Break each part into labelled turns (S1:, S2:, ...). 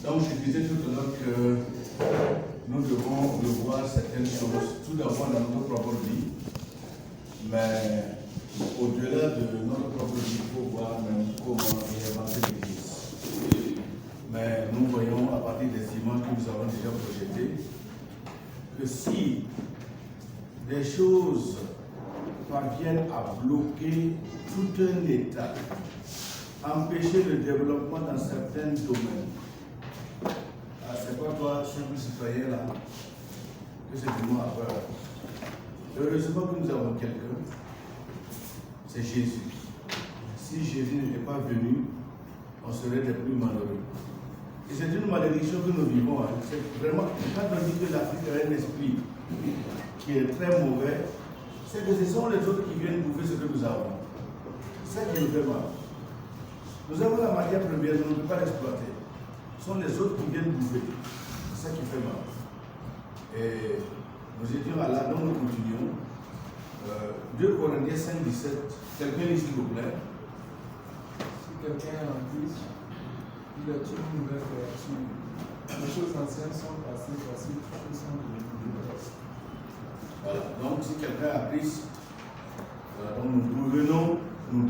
S1: Donc je disais tout à l'heure que nous devons revoir certaines choses, tout d'abord dans notre propre vie, mais au-delà de notre propre vie, il faut voir même comment réinventer l'Église. Mais nous voyons à partir des ciments que nous avons déjà projetés que si des choses parviennent à bloquer tout un État, empêcher le développement dans certains domaines, c'est pas toi, simple citoyen là, que c'est vraiment à peur. Heureusement que nous avons quelqu'un, c'est Jésus. Si Jésus n'était pas venu, on serait des plus malheureux. Et c'est une malédiction que nous vivons. Hein. C'est vraiment, quand on dit que l'Afrique a un esprit qui est très mauvais, c'est que ce sont les autres qui viennent bouffer ce que nous avons. C'est ça qui nous fait mal. Nous avons la matière première, nous ne pouvons pas l'exploiter. Ce sont les autres qui viennent bouffer. C'est ça qui fait mal. Et nous étions là, donc nous continuons. 2 Corinthiens 5, 17. Quelqu'un lit s'il vous plaît.
S2: Si quelqu'un est en Christ, il est une nouvelle création. Les choses anciennes sont passées, voici toutes choses sont devenues nouvelles.
S1: Voilà, donc si quelqu'un est en Christ, donc nous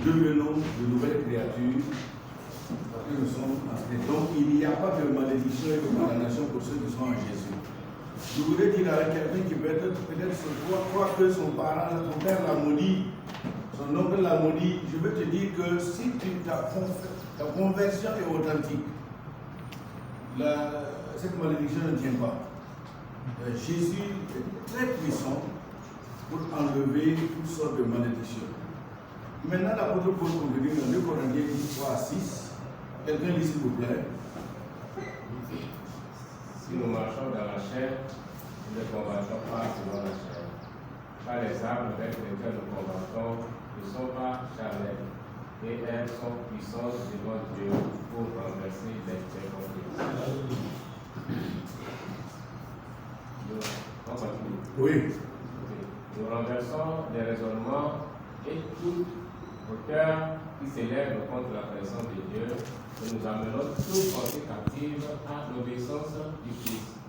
S1: devenons de nouvelles créatures. Parce que nous sommes en Christ. Donc il n'y a pas de malédiction et de condamnation pour ceux qui sont en Jésus. Je voudrais dire à quelqu'un qui peut-être croit que son parent, son père l'a maudit, son oncle l'a maudit. Je veux te dire que si ta conversion est authentique, cette malédiction ne tient pas. Jésus est très puissant pour enlever toutes sortes de malédictions. Maintenant, l'apôtre Paul conclut dans 2 Corinthiens 3 à 6. Quelqu'un lit s'il vous plaît.
S3: Si nous marchons dans la chair, nous ne combattons pas selon la chair. Car les armes avec lesquelles nous combattons ne sont pas charnelles, et elles sont puissantes devant Dieu pour renverser les préconceptions. On continue.
S1: Oui.
S3: Nous renversons les raisonnements et toute hauteur qui s'élève contre la connaissance de Dieu, et nous amenons toute pensée captive à l'obéissance du Christ.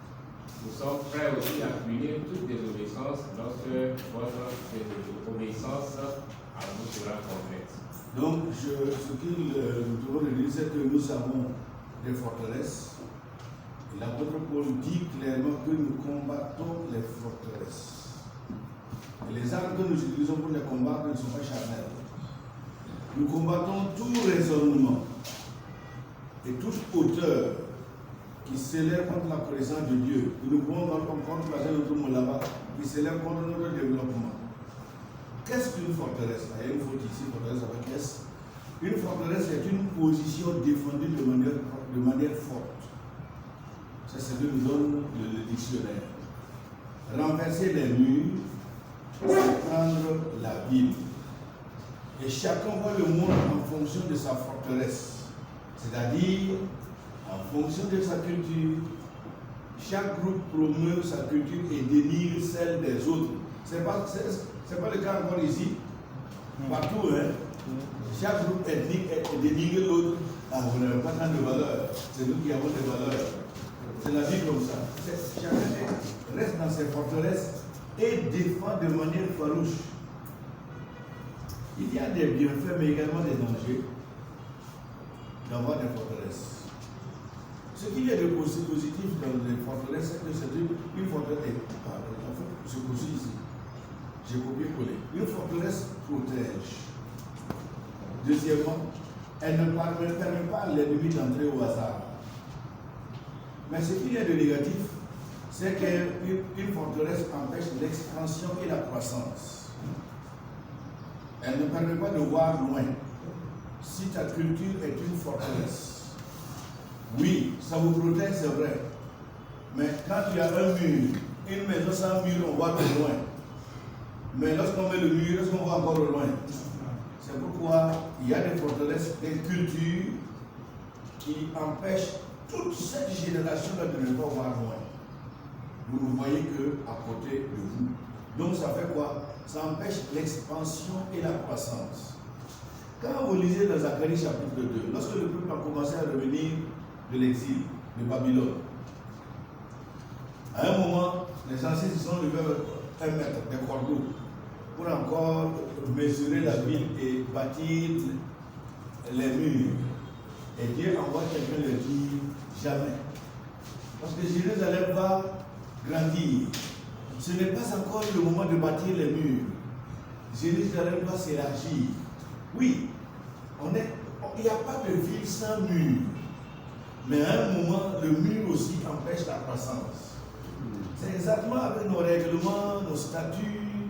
S3: Nous sommes prêts aussi à punir toute désobéissance lorsque votre obéissance à vous sera complète.
S1: Donc, ce qu'il nous devons dire, c'est que nous avons des forteresses. Et l'apôtre Paul dit clairement que nous combattons les forteresses. Et les armes que nous utilisons pour les combattre ne sont pas charnelles. Nous combattons tout raisonnement et toute hauteur qui s'élève contre la connaissance de Dieu. Nous pouvons encore placer notre mot là-bas, qui s'élève contre notre développement. Qu'est-ce qu'une forteresse? Il y a une faute ici, forteresse avec S. Une forteresse est une position défendue de manière forte. C'est ce que nous donne le dictionnaire. Renverser les murs, c'est prendre la ville. Et chacun voit le monde en fonction de sa forteresse. C'est-à-dire, en fonction de sa culture, chaque groupe promeut sa culture et dénigre celle des autres. Ce n'est pas le cas encore ici. Partout, hein. Chaque groupe ethnique dénigre l'autre. Ah, vous n'avez pas tant de valeurs. C'est nous qui avons des valeurs. C'est la vie comme ça. Chacun reste dans ses forteresses et défend de manière farouche. Il y a des bienfaits, mais également des dangers d'avoir des forteresses. Ce qu'il y a de positif dans les forteresses, c'est que c'est une forteresse. Je poursuis ici. J'ai copié-collé. Une forteresse protège. Deuxièmement, elle ne permet pas à l'ennemi d'entrer au hasard. Mais ce qu'il y a de négatif, c'est qu'une forteresse empêche l'expansion et la croissance. Elle ne permet pas de voir loin. Si ta culture est une forteresse, oui, ça vous protège, c'est vrai. Mais quand il y a un mur, une maison sans mur, on voit de loin. Mais lorsqu'on met le mur, est-ce qu'on voit encore de loin? C'est pourquoi il y a des forteresses, des cultures qui empêchent toute cette génération-là de ne pas voir loin. Vous ne voyez qu'à côté de vous. Donc ça fait quoi? Ça empêche l'expansion et la croissance. Quand vous lisez dans Zacharie chapitre 2, lorsque le peuple a commencé à revenir de l'exil, de Babylone. À un moment, les anciens se sont levés avec 1 mètre de cordeaux pour encore mesurer la ville et bâtir les murs. Et Dieu envoie quelqu'un leur dire jamais. Parce que Jérusalem va grandir. Ce n'est pas encore le moment de bâtir les murs. Jérusalem va s'élargir. Oui, il n'y a pas de ville sans mur. Mais à un moment, le mur aussi empêche la croissance. C'est exactement avec nos règlements, nos statuts.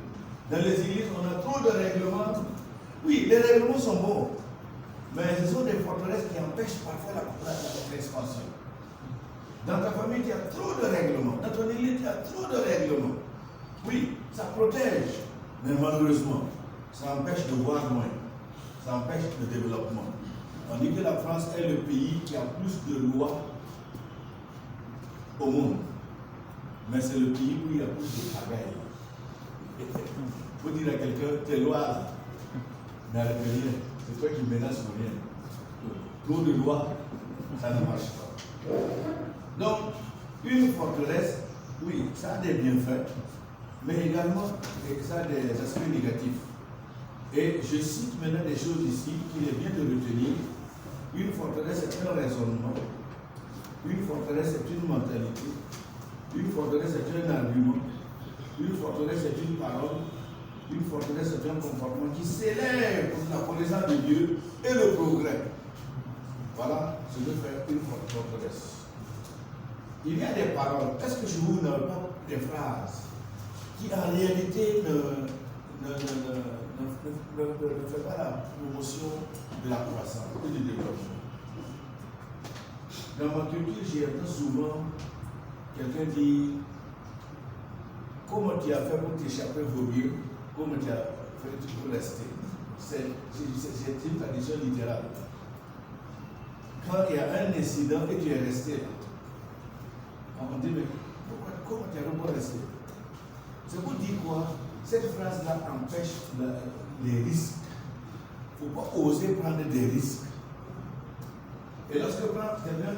S1: Dans les églises, on a trop de règlements. Oui, les règlements sont bons. Mais ce sont des forteresses qui empêchent parfois l'expansion. Dans ta famille, il y a trop de règlements. Dans ton église, il y a trop de règlements. Oui, ça protège. Mais malheureusement, ça empêche de voir loin. Ça empêche le développement. On dit que la France est le pays qui a plus de lois au monde. Mais c'est le pays où il y a plus de pagaille. Il faut dire à quelqu'un, tes lois là, n'arrête rien. C'est toi qui menaces pour rien. Trop de lois, ça ne marche pas. Donc, une forteresse, oui, ça a des bienfaits, mais également ça a des aspects négatifs. Et je cite maintenant des choses ici qu'il est bien de retenir. Une forteresse est un raisonnement, une forteresse est une mentalité, une forteresse est un argument, une forteresse est une parole, une forteresse est un comportement qui s'élève pour la connaissance de Dieu et le progrès. Voilà ce que fait une forteresse. Il y a des paroles. Est-ce que je vous n'avez pas des phrases qui en réalité ne fait pas la promotion de la croissance et du développement? Dans ma culture, j'entends souvent quelqu'un dire comment tu as fait pour t'échapper au mieux, comment tu as fait pour rester. C'est une tradition littérale. Quand il y a un incident et tu es resté là, on dit mais comment tu as fait pour rester? C'est pour dire quoi? Cette phrase-là empêche les risques. Il ne faut pas oser prendre des risques. Et lorsque quelqu'un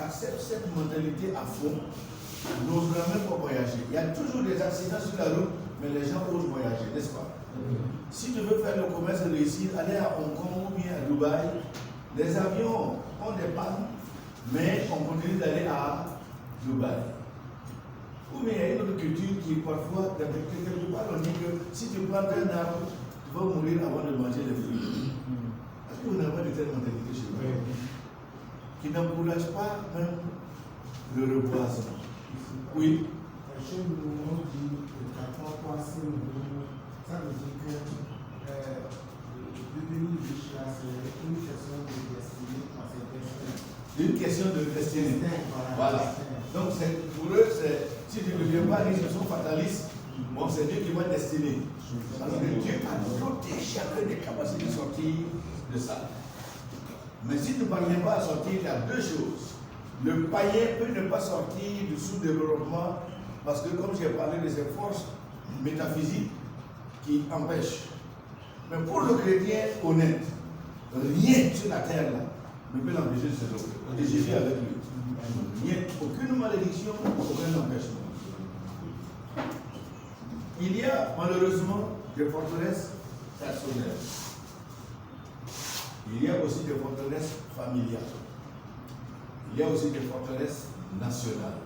S1: accepte cette mentalité à fond, n'osera même pas voyager. Il y a toujours des accidents sur la route, mais les gens osent voyager, n'est-ce pas? Si tu veux faire le commerce réussir, aller à Hong Kong ou bien à Dubaï, les avions ont des pannes, mais on continue d'aller à Dubaï. Ou bien il y a une autre culture qui parfois, quelque part, on dit que si tu plantes un arbre, tu vas mourir avant de manger les fruits. Est-ce que vous n'avez pas de telle mentalité chez vous? Qui n'encourage pas même le reboisement. Oui.
S4: Chez nous, on dit que quand on passe, ça veut dire que devenir riche là, c'est une question de destinée.
S1: Une question de destinée. Voilà. Donc pour eux, si tu ne deviens pas riche, ils sont fatalistes. Bon, c'est Dieu qui va destiner. Parce que Dieu a protégé chacun des capacités de sortir de ça. Mais si tu ne parviens pas à sortir, il y a deux choses. Le païen peut ne pas sortir du sous-développement parce que, comme j'ai parlé de ces forces métaphysiques qui empêchent. Mais pour le chrétien honnête, rien sur la terre là ne peut l'empêcher de se développer. Et Jésus avec lui. Rien, aucune malédiction, aucun empêchement. Il y a malheureusement des forteresses personnelles. Il y a aussi des forteresses familiales. Il y a aussi des forteresses nationales.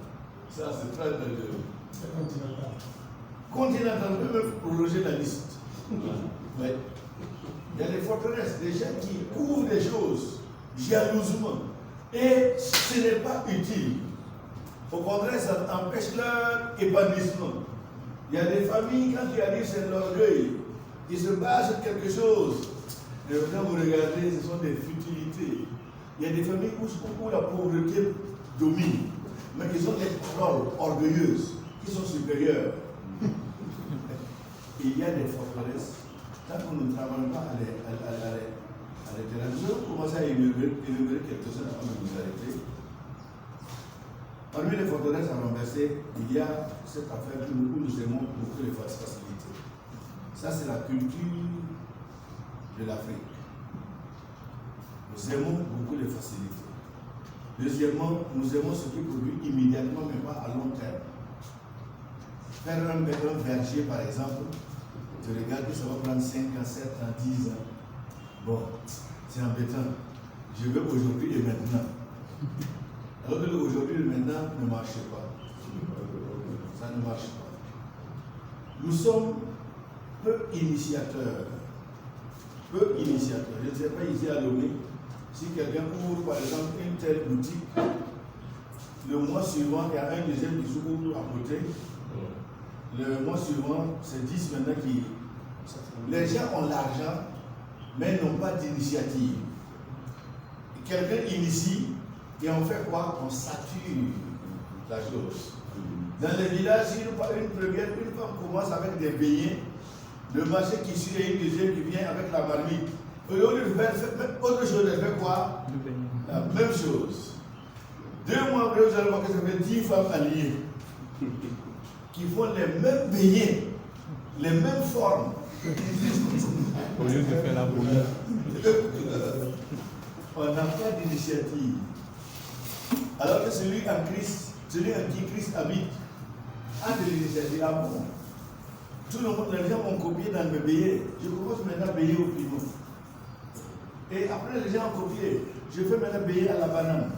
S1: Ça, c'est très dangereux.
S4: C'est continental.
S1: Continental, on peut même prolonger la liste. Oui. Il y a des forteresses, des gens qui couvrent des choses jalousement. Et ce n'est pas utile. Au contraire, ça empêche leur épanouissement. Il y a des familles, quand tu arrives, c'est l'orgueil. Ils se basent sur quelque chose. Et quand vous regardez, ce sont des futilités. Il y a des familles où la pauvreté domine, mais qui ont des paroles orgueilleuses, qui sont supérieures. Il y a des forteresses. Tant qu'on ne travaille pas à l'intérieur, nous allons commencer à énumérer quelques-uns avant de nous arrêter. Parmi les forteresses à renverser, il y a cette affaire où nous aimons beaucoup les facilités. Ça, c'est la culture de l'Afrique. Nous aimons beaucoup les facilités. Deuxièmement, nous aimons ce qui produit immédiatement, mais pas à long terme. Faire un verger, par exemple, tu regardes que ça va prendre 5 ans, 7 ans, 10 ans. Bon, c'est embêtant. Je veux aujourd'hui et maintenant. Alors que aujourd'hui et maintenant ne marche pas. Ça ne marche pas. Nous sommes peu initiateurs. Peu initiateurs. Je ne sais pas ici à Lomé, si quelqu'un ouvre par exemple une telle boutique, le mois suivant, il y a un deuxième qui s'ouvre à côté. Le mois suivant, c'est 10 maintenant qui. Les gens ont l'argent, mais n'ont pas d'initiative. Quelqu'un initie et on fait quoi? On sature la chose. Dans les villages, si une femme commence avec des beignets, le marché qui suit et une deuxième qui vient avec la marmite. Au lieu de faire autre chose, elle fait quoi? La même chose. 2 mois après, vous allez voir que ça fait 10 femmes alliées qui font les mêmes beignets, les mêmes formes.
S5: Au lieu de faire la boule.
S1: On n'a pas d'initiative. Alors que celui en Christ, celui en qui Christ habite, a de l'initiative. Ah bon? Tout le monde, les gens ont copié dans le bélier. Je commence maintenant à bélier au piment. Et après, les gens ont copié. Je fais maintenant bélier à la banane.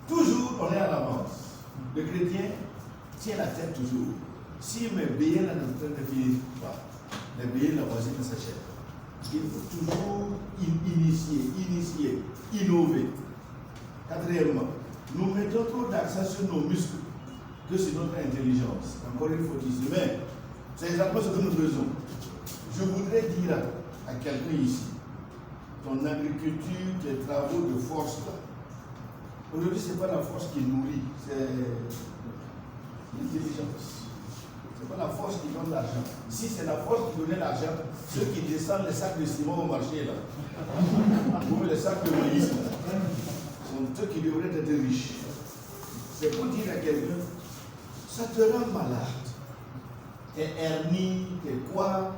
S1: Toujours, on est à l'avance. Le chrétien tient la tête toujours. Si mes billets là ne finissent pas, les billets la voisine ne s'achètent. Il faut toujours initier, innover. Quatrièmement, nous mettons trop d'accent sur nos muscles que sur notre intelligence. Encore une fois ici. Mais c'est exactement ce que nous faisons. Je voudrais dire à quelqu'un ici, ton agriculture, tes travaux de force là, aujourd'hui ce n'est pas la force qui nourrit, c'est l'intelligence. Ce n'est pas la force qui donne l'argent. Si c'est la force qui donnait l'argent, ceux qui descendent les sacs de ciment au marché là, ou les sacs de maïs là, sont ceux qui devraient être riches. C'est pour dire à quelqu'un, ça te rend malade. Tes hernies, tes quoi,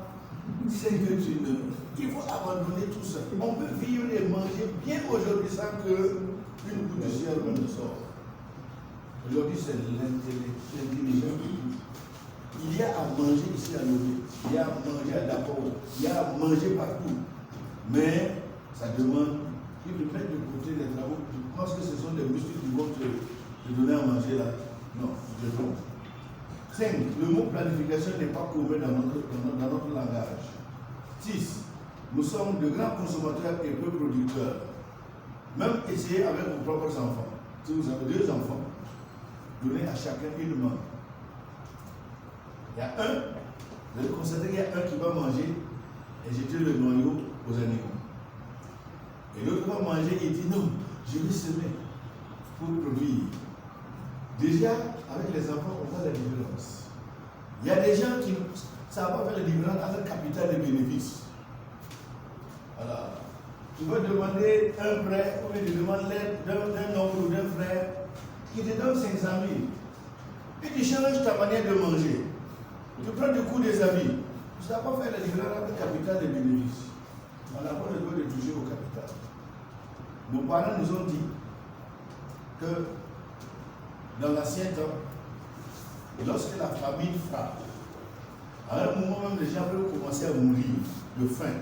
S1: c'est que tu ne. Il faut abandonner tout ça. On peut vivre et manger bien aujourd'hui sans qu'une poussière ne sorte. Aujourd'hui, c'est l'intelligence. Il y a à manger ici à Lomé, il y a à manger à Dapao, il y a à manger partout. Mais ça demande qu'ils te mettent de côté les travaux. Tu penses que ce sont des muscles qui vont te donner à manger là? Non, je trompe. 5. Le mot planification n'est pas commun dans notre langage. 6. Nous sommes de grands consommateurs et peu producteurs. Même essayez avec vos propres enfants. Si vous avez 2 enfants, donnez à chacun une main. Il y a un, vous allez constater qu'il y a un qui va manger et jeter le noyau aux animaux. Et l'autre va manger et dit non, je vais semer pour produire. Déjà, avec les enfants, on voit la différence. Il y a des gens qui ne savent pas faire la différence entre capital et bénéfice. Voilà. Tu vas demander un prêt, ou tu demandes l'aide d'un oncle ou d'un frère qui te donne 500 000. Et tu changes ta manière de manger. Tu prends du coup des amis. Tu ne sais pas faire la différence entre capital et bénéfice. On n'a pas le droit de toucher au capital. Nos parents nous ont dit que dans l'ancien temps, lorsque la famine frappe, à un moment même les gens peuvent commencer à mourir de faim.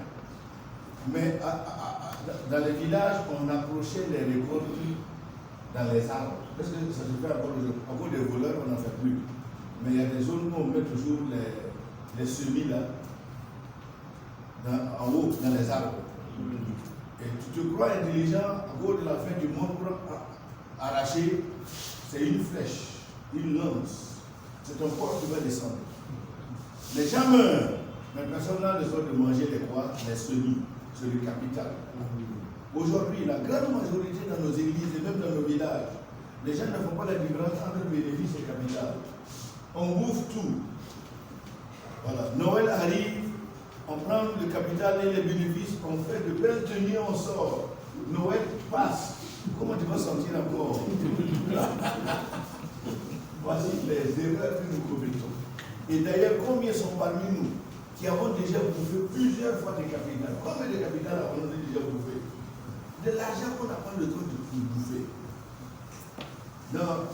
S1: Mais dans les villages, on approchait les récoltes dans les arbres. Parce que ça se fait encore aujourd'hui. À cause des voleurs, on n'en fait plus. Mais il y a des zones où on met toujours les semis là, en haut, dans les arbres. Et tu te crois intelligent, à cause de la fin du monde, pour arracher, c'est une flèche, une lance. C'est ton corps qui va descendre. Les gens meurent, mais personne n'a besoin de manger les quoi? Les semis, c'est le capital. Aujourd'hui, la grande majorité dans nos églises et même dans nos villages, les gens ne font pas la différence entre bénéfice et capital. On bouffe tout. Voilà. Noël arrive, on prend le capital et les bénéfices, on fait de belles tenues, on sort. Noël passe. Comment tu vas sentir encore? Voici les erreurs que nous commettons. Et d'ailleurs, combien sont parmi nous qui avons déjà bouffé plusieurs fois des capitales? Combien de capitales avons-nous déjà bouffé? De l'argent qu'on n'a pas le droit de bouffer. Dans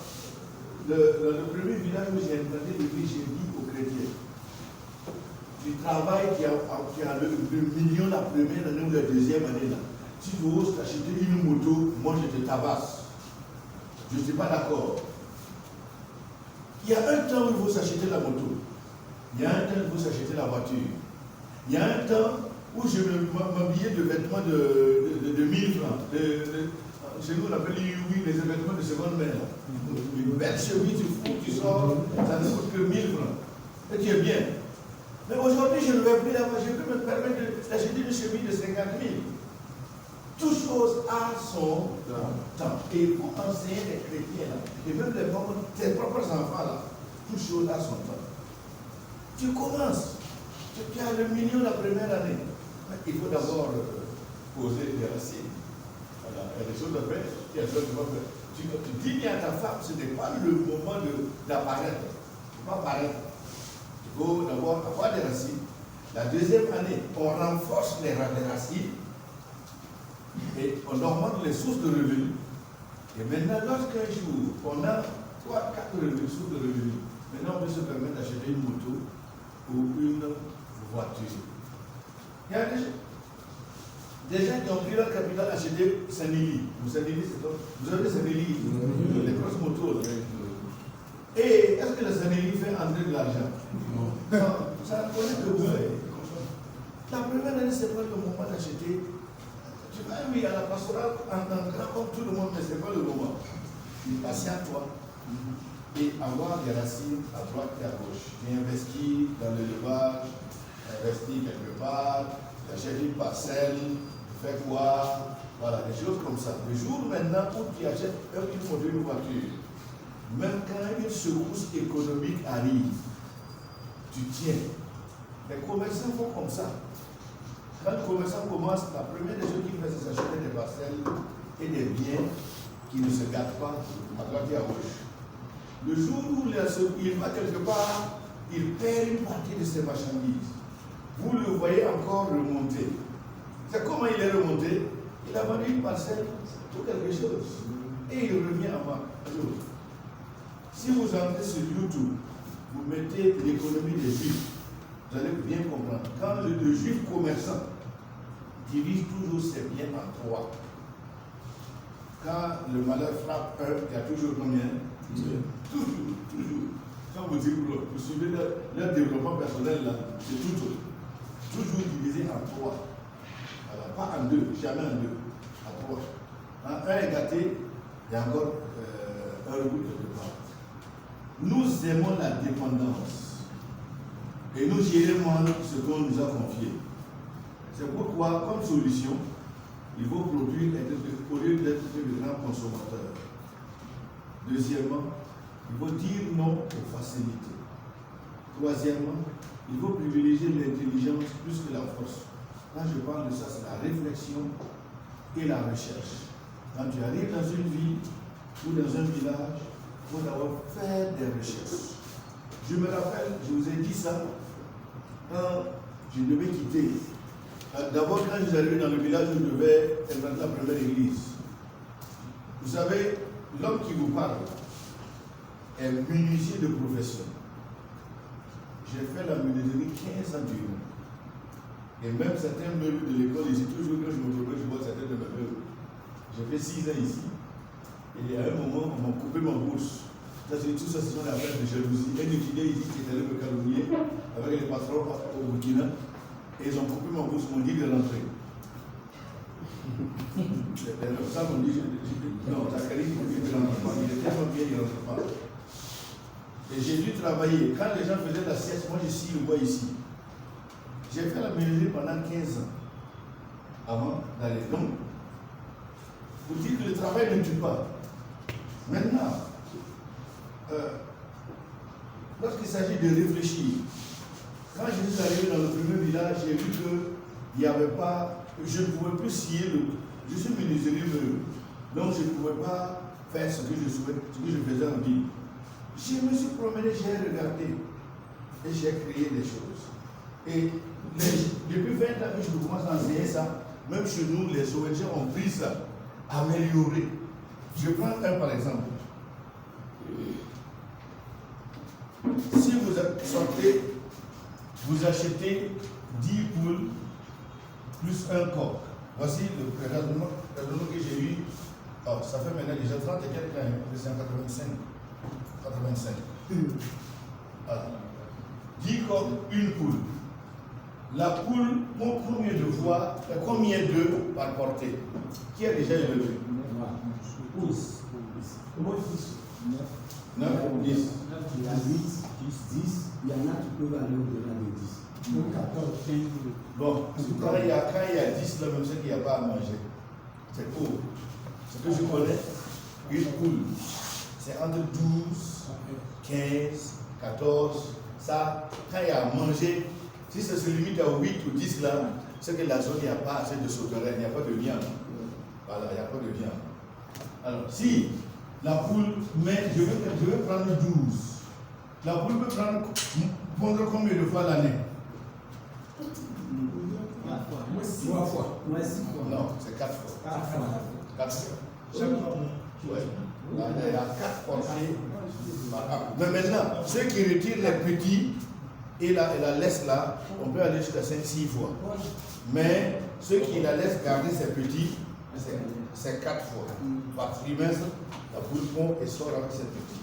S1: le premier village où j'ai implanté le prix, j'ai dit aux chrétiens, du travail qui a le million la première année ou la deuxième année là, si tu oses t'acheter une moto, moi je te tabasse. Je ne suis pas d'accord. Il y a un temps où il faut s'acheter la moto. Il y a un temps où il faut s'acheter la voiture. Il y a un temps où je m'habillais de vêtements de 1000 francs. Chez nous, on appelle les vêtements de seconde main. Une belle chemise, tu fous, tu sors, ça ne coûte que 1000 francs. Et tu es bien. Mais aujourd'hui, je ne vais plus l'avoir. Je peux me permettre d'acheter une chemise de 50 000. Toute chose a son temps. Et pour enseigner les chrétiens, là, et même tes propres enfants, là, toute chose a son temps. Tu commences. Tu as le million la première année. Mais il faut d'abord poser des racines. Voilà. Il y a des choses à faire, il y a des choses à faire. Tu dis bien à ta femme, ce n'est pas le moment d'apparaître. Il ne faut pas apparaître. Il faut d'abord avoir des racines. La deuxième année, on renforce les racines. Et on augmente les sources de revenus. Et maintenant, lorsqu'un jour, on a 3, 4 sources de revenus, maintenant on peut se permettre d'acheter une moto ou une voiture. Il y a des gens qui ont pris leur capital acheter Saint-Lily. Vous savez, vous avez Saint-Lily, les grosses motos. Et est-ce que le Saint-Lily fait entrer de l'argent? Non. Ça ne connaît que vous. La première année, ce n'est pas le moment d'acheter. Tu vas, oui, à la pastorale, en grand comme tout le monde, mais ce n'est pas le moment. Patiente-toi et avoir des racines à droite et à gauche. Tu investis dans l'élevage, investis quelque part, tu achètes une parcelle, tu fais quoi, voilà, des choses comme ça. Le jour maintenant où tu achètes une voiture, même quand une secousse économique arrive, tu tiens. Les commerçants font comme ça. Quand le commerçant commence, la première des choses qu'il fait, c'est s'acheter des parcelles et des biens qui ne se gâtent pas à droite et à gauche. Le jour où il va quelque part, il perd une partie de ses marchandises. Vous le voyez encore remonter. C'est comment il est remonté? Il a vendu une parcelle pour quelque chose. Et il revient à moi. Si vous entrez sur YouTube, vous mettez l'économie des Juifs, vous allez bien comprendre. Quand le Juif commerçant divise toujours ses biens en 3. Quand le malheur frappe un, il y a toujours combien? Toujours. Quand vous dites, vous suivez leur développement personnel, là, c'est toujours divisé en 3. Alors, pas en 2, jamais en 2, en 3. Quand un est gâté, il y a encore un rebout de départ. Nous aimons la dépendance. Et nous gérons ce qu'on nous a confié. C'est pourquoi, comme solution, il faut produire au lieu d'être de grands consommateurs. Deuxièmement, il faut dire non aux facilités. Troisièmement, il faut privilégier l'intelligence plus que la force. Quand je parle de ça, c'est la réflexion et la recherche. Quand tu arrives dans une ville ou dans un village, il faut d'abord faire des recherches. Je me rappelle, je vous ai dit ça, quand je devais quitter. D'abord, quand je suis arrivé dans le village, je devais implanter la première église. Vous savez, l'homme qui vous parle est menuisier de profession. J'ai fait la menuiserie 15 ans durant. Et même certains meubles de l'école ici, toujours quand je me promène, je vois certains de mes meubles. J'ai fait 6 ans ici. Et à un moment, on m'a coupé ma bourse. Ça, c'est tout ça, ce sont des affaires de jalousie. Un étudiant ici qui est allé me calomnier avec les patrons au Burkina. Et ils ont coupé ma bourse, m'ont dit de rentrer. Les gens m'ont dit, non, Zachary m'a dit de rentrer pas. Il est tellement bien, il ne rentre pas. Et j'ai dû travailler. Quand les gens faisaient la sieste, moi je scie le bois ici. J'ai fait la menuiserie pendant 15 ans. Avant d'aller. Donc, vous dites que le travail ne tue pas. Maintenant, lorsqu'il s'agit de réfléchir, quand je suis arrivé dans le premier village, j'ai vu qu'il n'y avait pas, je ne pouvais plus scier je suis menuisier, donc je ne pouvais pas faire ce que je souhaitais, ce que je faisais en ville. Je me suis promené, j'ai regardé et j'ai créé des choses. Et depuis 20 ans que je commence à enseigner ça, même chez nous, les ONG ont pris ça, amélioré. Je prends un par exemple. Si vous sortez, vous achetez 10 poules plus un coq. Voici le raisonnement que j'ai eu. Oh, ça fait maintenant déjà 30 et quelques années, 85. Voilà. 10 coqs, une poule. La poule pond combien de fois, combien d'œufs par portée? Qui a déjà élevé?
S4: 10.
S1: 9 ou 10?
S6: Il y a 8, 10, il y en a qui peuvent aller au-delà de 10.
S4: Donc 14, 15.
S1: Bon, quand il y a 10, là, même ceux qui n'y a pas à manger, c'est pauvre. Ce que je connais, une poule, c'est entre 12, 15, 14. Ça, quand il y a à manger, si ça se limite à 8 ou 10 là, c'est que la zone, il n'y a pas assez de sauterelles, il n'y a pas de viande. Voilà, il n'y a pas de viande. Alors, si la poule, mais je vais prendre 12. La poule peut pondre combien de fois l'année?
S4: 3 fois.
S6: Ouais, 6 fois.
S1: Non, c'est 4 fois.
S6: 4 fois.
S1: 4 fois.
S4: Chaque mois.
S1: Ouais. Là, il y a 4 portées par an. Mais maintenant, ceux qui retirent les petits et la laissent là, on peut aller jusqu'à 5-6 fois. Mais ceux qui la laissent garder ces petits, c'est 4 fois. Par trimestre, la poule pond et sort avec ses petits.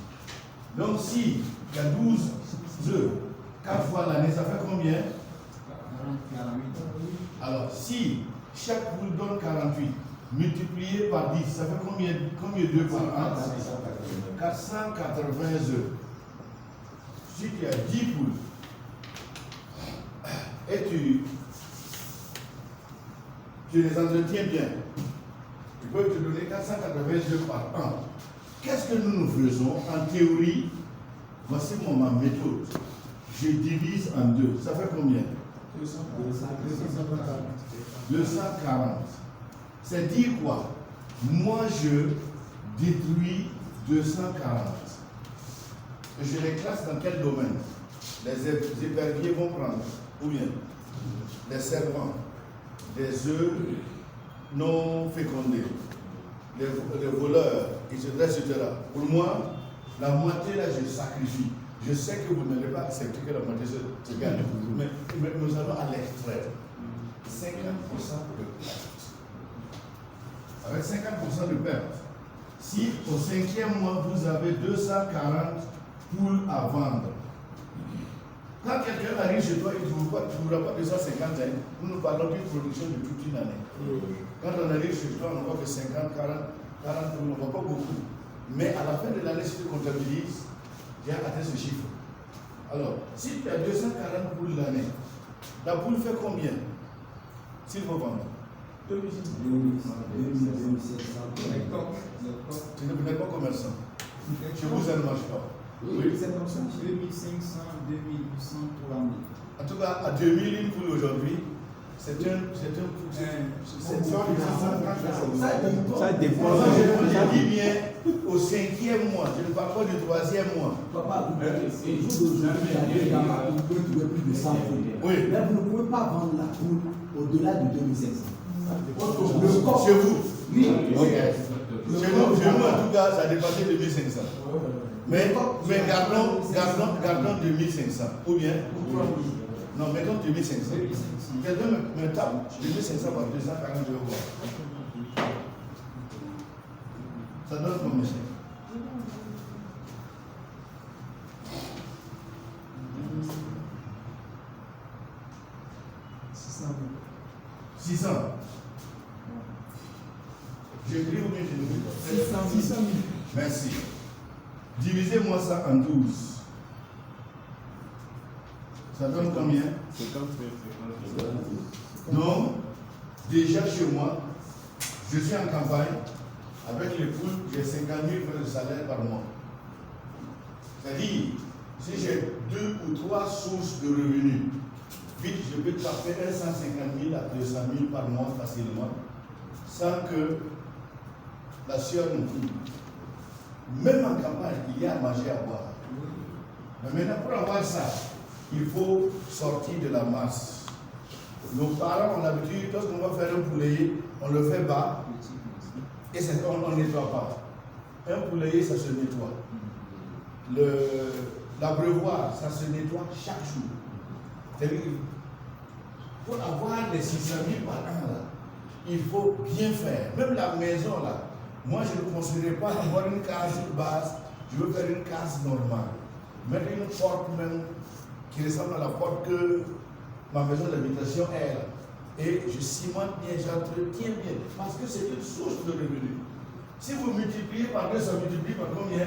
S1: Donc si il y a 12 œufs, 4 fois l'année, ça fait combien?
S6: 48.
S1: Alors si chaque poule donne 48, multiplié par 10, ça fait combien d'œufs par an? 480 œufs. Si tu as 10 poules et tu les entretiens bien, ils peuvent te donner 480 œufs par an. Qu'est-ce que nous faisons en théorie? Voici ma méthode. Je divise en 2. Ça fait combien? 240. C'est dire quoi? Moi, je détruis 240. Et je les classe dans quel domaine? Les éperviers vont prendre, ou bien les servants, des œufs non fécondés, les voleurs, etc. Pour moi, la moitié là, je sacrifie. Je sais que vous n'allez pas accepter que la moitié se gagne, mais nous allons à l'extrême. 50% de perte. Avec 50% de perte, si au 5e mois vous avez 240 poules à vendre, quand quelqu'un arrive chez toi, il ne vous trouvera pas 250, nous nous parlons d'une production de toute une année. Quand on arrive chez toi, on ne voit que 50, 40 poules, on ne voit pas beaucoup. Mais à la fin de l'année, si tu comptabilises, tu as atteint ce chiffre. Alors, si tu as 240 poules l'année, la poule fait combien s'il faut vendre?
S6: 2500.
S1: Vous n'êtes pas commerçant. Chez vous, ça ne marche pas.
S6: Oui, c'est comme ça. 2500, 2800 pour l'année.
S1: En tout cas, à 2000 une poule aujourd'hui, ça dépend.
S5: Ça dépend.
S1: Je dis bien au 5e mois, je ne parle pas du 3e mois.
S6: Papa, au jour d'aujourd'hui, vous pouvez trouver plus de 100 poules.
S1: Oui.
S6: Mais vous ne pouvez pas vendre la poule au-delà de 2500.
S1: Chez vous?
S6: Oui.
S1: Chez nous, en tout cas, ça a dépassé 2500. Mais gardons 2500. Ou bien? Non, mettons 2500. Quelqu'un me tape 2500 par 240 euros. Ça donne combien? « 600. J'écris ou bien je ne
S2: 600 000.
S1: Merci. Divisez-moi ça en 12. Ça donne combien?
S3: 50 000.
S1: Donc, déjà chez moi, je suis en campagne, avec les poules, j'ai 50 000 francs de salaire par mois. C'est-à-dire, si j'ai 2 ou 3 sources de revenus, vite, je peux taper 150 000 à 200 000 par mois facilement, sans que la sueur nous coule. Même en campagne, il y a à manger, à boire. Mais maintenant, pour avoir ça, il faut sortir de la masse. Nos parents ont l'habitude, lorsqu'on va faire un poulailler, on le fait bas, et on ne nettoie pas. Un poulailler, ça se nettoie. L'abreuvoir, ça se nettoie chaque jour. C'est-à-dire, pour avoir les 600 000 par an, là, il faut bien faire. Même la maison, là, moi je ne construirai pas avoir une case basse, je veux faire une case normale. Mettre une porte même qui ressemble à la porte que ma maison d'habitation est là. Et je cimente bien, j'entretiens bien, parce que c'est une source de revenus. Si vous multipliez par 2, ça multiplie par combien?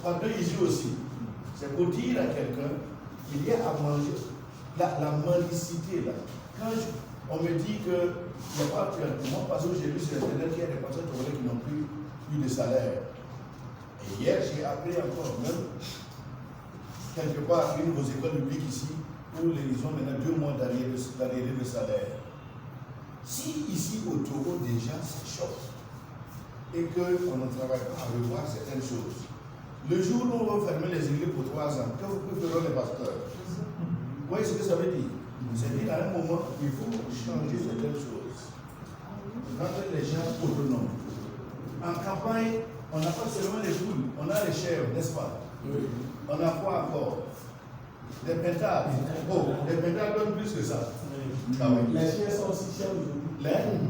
S1: Par 2 ici aussi. C'est pour dire à quelqu'un qu'il y a à manger. La mendicité, là. Quand on me dit que il n'y a pas moi, parce que j'ai vu sur Internet qu'il y a des personnes qui n'ont plus eu de salaire. Et hier, j'ai appris encore, même quelque part, une de vos écoles publiques ici, où ils ont maintenant 2 mois d'arriéré de salaire. Si ici au Togo déjà ça choque et qu'on ne travaille pas à revoir certaines choses, le jour où on va fermer les églises pour 3 ans, que vous préférez les pasteurs? Vous voyez ce que ça veut dire? C'est-à-dire à un moment, il faut changer certaines choses. Rendre les gens autonomes. En campagne, on n'a pas seulement les poules, on a les chèvres, n'est-ce pas? Oui. On a quoi encore? Des pentards. Oh, les pentards donnent plus que ça. Oui. Ah, oui.
S6: Les chiens sont aussi chers aujourd'hui.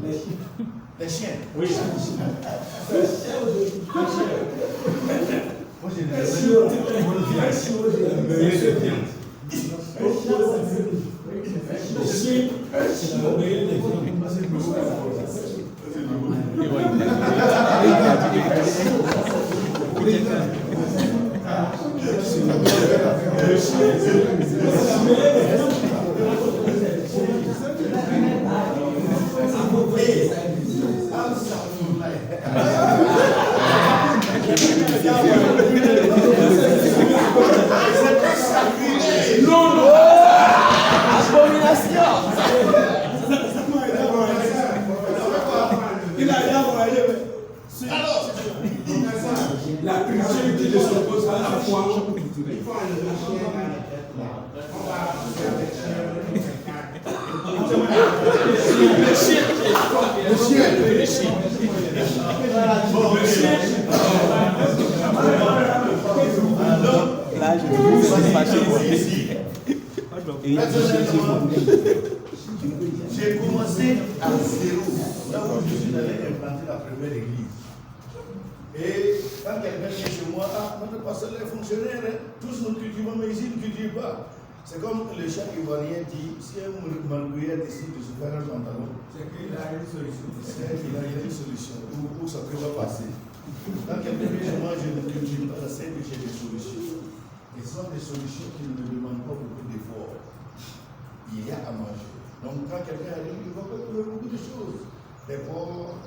S6: Les chiens.
S1: Les chiens.
S6: Oui. Les chiens aujourd'hui.
S1: Moi j'ai des
S6: La culture ne s'oppose pas à la foi.
S5: Là, je suis fâché.
S1: J'ai commencé à zéro. Là où je suis allé implanter la première église. Et quand quelqu'un vient chez moi, notre pasteur est fonctionnaire, hein, tous nous cultivons, mais ici ne cultivent pas. C'est comme le chat ivoirien dit, si un Malgouillet décide de se faire un pantalon, c'est qu'il a une solution. C'est qu'il a une solution, où ça peut pas passer. Quand quelqu'un vient chez moi, je ne cultive pas, c'est que j'ai des solutions. Et ce sont des solutions qui ne me demandent pas beaucoup d'efforts. Il y a à manger. Donc quand quelqu'un arrive, il va pas trouver beaucoup de choses. Des porcs,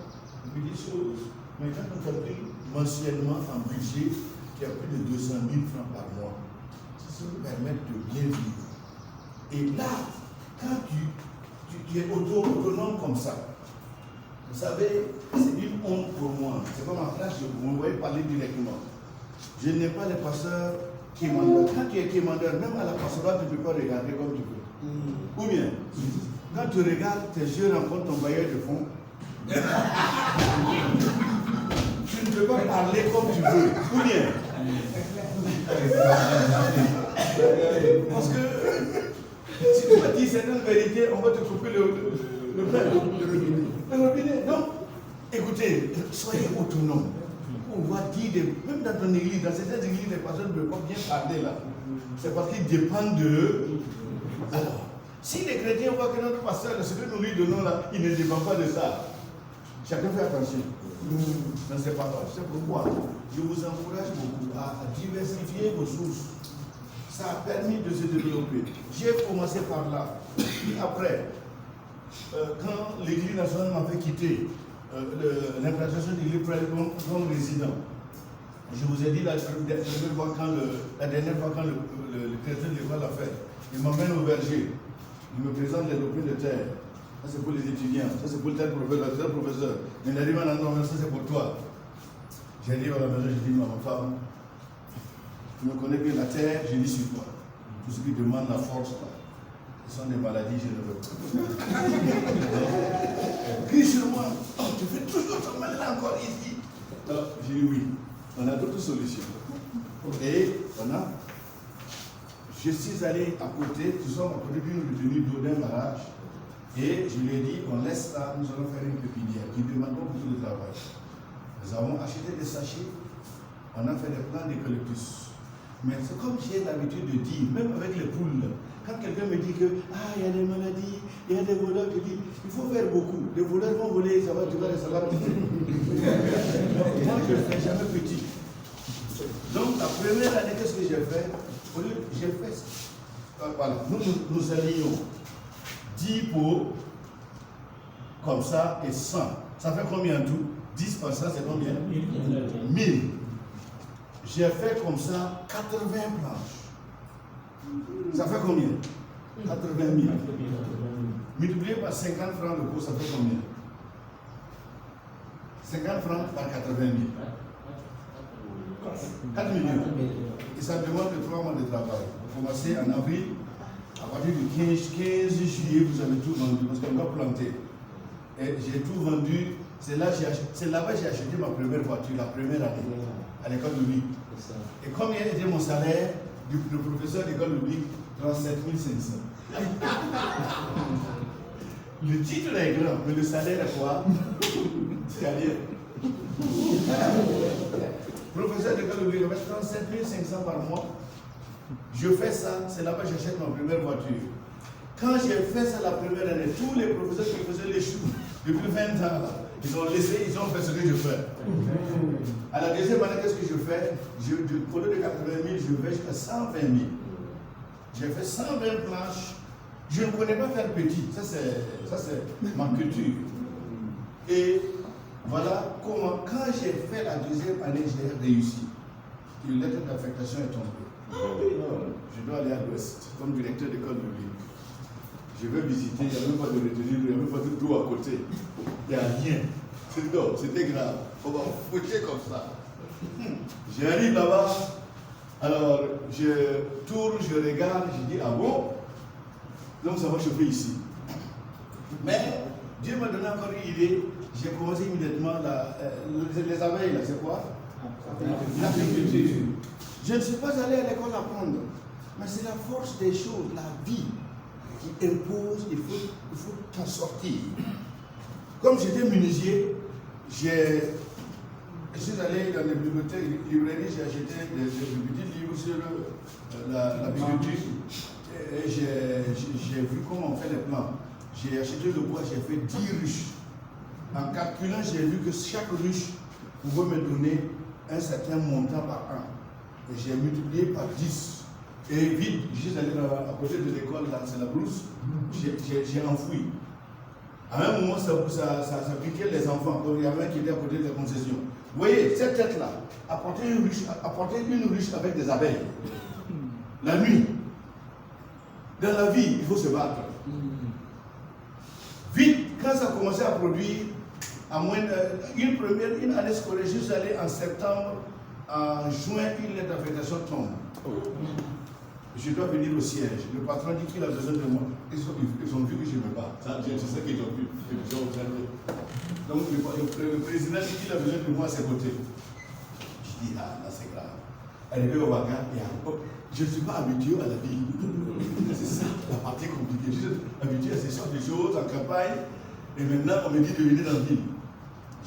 S1: beaucoup de choses. Mais quand on calcule mensuellement en budget qui a plus de 200 000 francs par mois, ça nous permet de bien vivre. Et là, quand tu es autonome comme ça, vous savez, c'est une honte pour moi. C'est comme en classe, vous me voyez parler directement. Je n'ai pas les pasteurs quémandeurs. Quand tu es quémandeur, même à la pastorale, tu ne peux pas regarder comme tu veux. Ou bien, quand tu regardes, tes yeux rencontrent ton bailleur de fonds. Tu ne peux pas parler comme tu veux. Ou bien. Parce que si tu me dis certaines vérités, on va te couper le robinet. Donc, écoutez, soyez autonomes. On va dire, même dans ton église, dans certaines églises, les personnes ne peuvent pas bien parler là. C'est parce qu'ils dépendent de. Alors, si les chrétiens voient que notre pasteur, ce que nous lui donnons là, il ne dépend pas de ça. Chacun fait attention. Non, c'est pas grave. C'est pourquoi je vous encourage beaucoup à diversifier vos sources. Ça a permis de se développer. J'ai commencé par là. Puis après, quand l'Église nationale m'a fait quitter l'implantation de l'Église comme résident, je vous ai dit la dernière fois quand le chrétien de l'école l'a fait, il m'emmène au verger. Il me présente les lopins de terre. Ça c'est pour les étudiants, ça c'est pour tel professeur. Mais il arrive à un endroit, ça c'est pour toi. J'arrive à la maison, je dis, ma femme, tu me connais bien la terre, je lis sur toi. Tout ce qui demande la force, là, ce sont des maladies, je ne veux pas. Crie sur moi, oh, tu fais toujours ton mal là encore ici. J'ai dit oui, on a d'autres solutions. Et on a Je suis allé à côté, nous sommes à côté d'une retenue d'eau d'un barrage, et je lui ai dit, on laisse là, nous allons faire une pépinière qui demande beaucoup de travail. Nous avons acheté des sachets, on a fait des plants d'eucalyptus. Mais c'est comme j'ai l'habitude de dire, même avec les poules, quand quelqu'un me dit que il y a des maladies, il y a des voleurs, je dis, il faut faire beaucoup. Les voleurs vont voler, ça va durer, ça va durer. Moi, je ne fais jamais petit. Donc, la première année, qu'est-ce que j'ai fait? J'ai fait, voilà, nous allions 10 pots, comme ça, et 100. Ça fait combien en tout? 10 par ça, c'est combien? 1000. J'ai fait comme ça 80 planches. Ça fait combien? 80 000. Multiplié par 50 francs de pot, ça fait combien? 50 francs par 80 000. 4 millions. Et ça demande 3 mois de travail. Vous commencez en avril, à partir du 15 juillet, vous avez tout vendu parce qu'on doit planter. Et j'ai tout vendu. C'est là-bas que j'ai acheté ma première voiture, la première année, à l'école publique. Et combien était mon salaire du professeur d'école publique? 37 500. Le titre est grand, mais le salaire est quoi? C'est rien. Professeur d'école publique, avec 37 500 par mois. Je fais ça, c'est là-bas que j'achète ma première voiture. Quand j'ai fait ça la première année, tous les professeurs qui faisaient les choux depuis 20 ans, là, ils ont laissé, ils ont fait ce que je fais. À la deuxième année, qu'est-ce que je fais? Du produit de 80 000, je vais jusqu'à 120 000. J'ai fait 120 planches. Je ne connais pas faire petit. Ça, c'est ma culture. Et voilà comment, quand j'ai fait la deuxième année, j'ai réussi. Une lettre d'affectation est tombée. Je dois aller à l'ouest, comme directeur d'école publique. Je vais visiter, il n'y a même pas de retenue, il n'y a même pas de tout à côté. Il n'y a rien. C'était grave. On va fouiller comme ça. J'arrive là-bas, alors je tourne, je regarde, je dis, ah bon? Donc ça va chauffer ici. Mais Dieu m'a donné encore une idée. J'ai commencé immédiatement les abeilles, là, c'est quoi? L'agriculture. Je ne suis pas allé à l'école apprendre, mais c'est la force des choses, la vie qui impose, il faut t'en sortir. Comme j'étais menuisier, je suis allé dans les bibliothèques, librairies, j'ai acheté des petits livres sur l'agriculture. Et j'ai vu comment on fait les plans. J'ai acheté le bois, j'ai fait 10 ruches. En calculant, j'ai vu que chaque ruche pouvait me donner un certain montant par an. Et j'ai multiplié par 10. Et vite, je suis allé à côté de l'école, là, c'est la brousse, j'ai enfoui. À un moment, ça piquait les enfants. Donc il y avait un qui était à côté de la concession. Vous voyez, cette tête-là, apporter une ruche avec des abeilles. La nuit. Dans la vie, il faut se battre. Vite, quand ça a commencé à produire, à moins une année scolaire, je suis allé en septembre, en juin, une lettre d'affectation tombe. Je dois venir au siège. Le patron dit qu'il a besoin de moi. Ils ont vu que je me bats. C'est ça qu'ils ont vu. Ils ont observé. Donc le président dit qu'il a besoin de moi à ses côtés. Je dis, là c'est grave. Arrivé au bagarre, je ne suis pas habitué à la vie. C'est ça la partie compliquée. Je suis habitué à ces sortes de choses en campagne. Et maintenant, on me dit de venir dans la ville.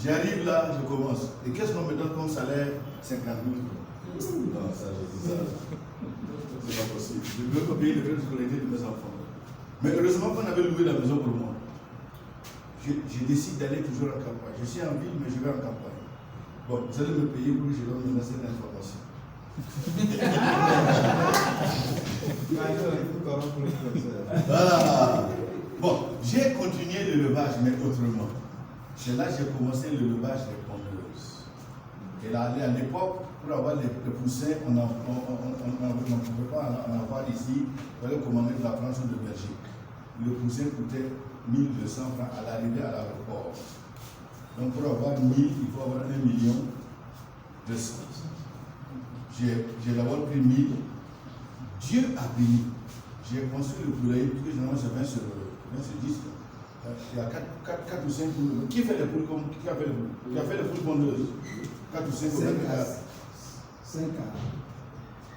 S1: J'arrive là, je commence. Et qu'est-ce qu'on me donne comme salaire? 50 000. Non, ça, je dis ça. C'est pas possible. Je ne veux pas payer les frais de scolarité de mes enfants. Mais heureusement qu'on avait loué la maison pour moi. Je décide d'aller toujours en campagne. Je suis en ville, mais je vais en campagne. Bon, vous allez me payer pour que je donne cette information. Voilà. Bon, j'ai continué l'élevage, mais autrement. C'est là que j'ai commencé l'élevage des pondeuses. Et là, à l'époque, pour avoir les poussins, on ne pouvait pas en avoir ici. Il fallait commander de la France ou de Belgique. Le poussin coûtait 1200 francs à l'arrivée à l'aéroport. Donc pour avoir 1000, il faut avoir 1 million 200. J'ai d'abord pris 1000. Dieu a béni. J'ai construit le poulailler, puisque généralement c'est 20 sur 10. Il y a 4 ou 5 poules. Qui fait les poules comme qui a fait les poules? Qui a fait les poules pondeuses? 4 ou 5 poules.
S6: 5 ans.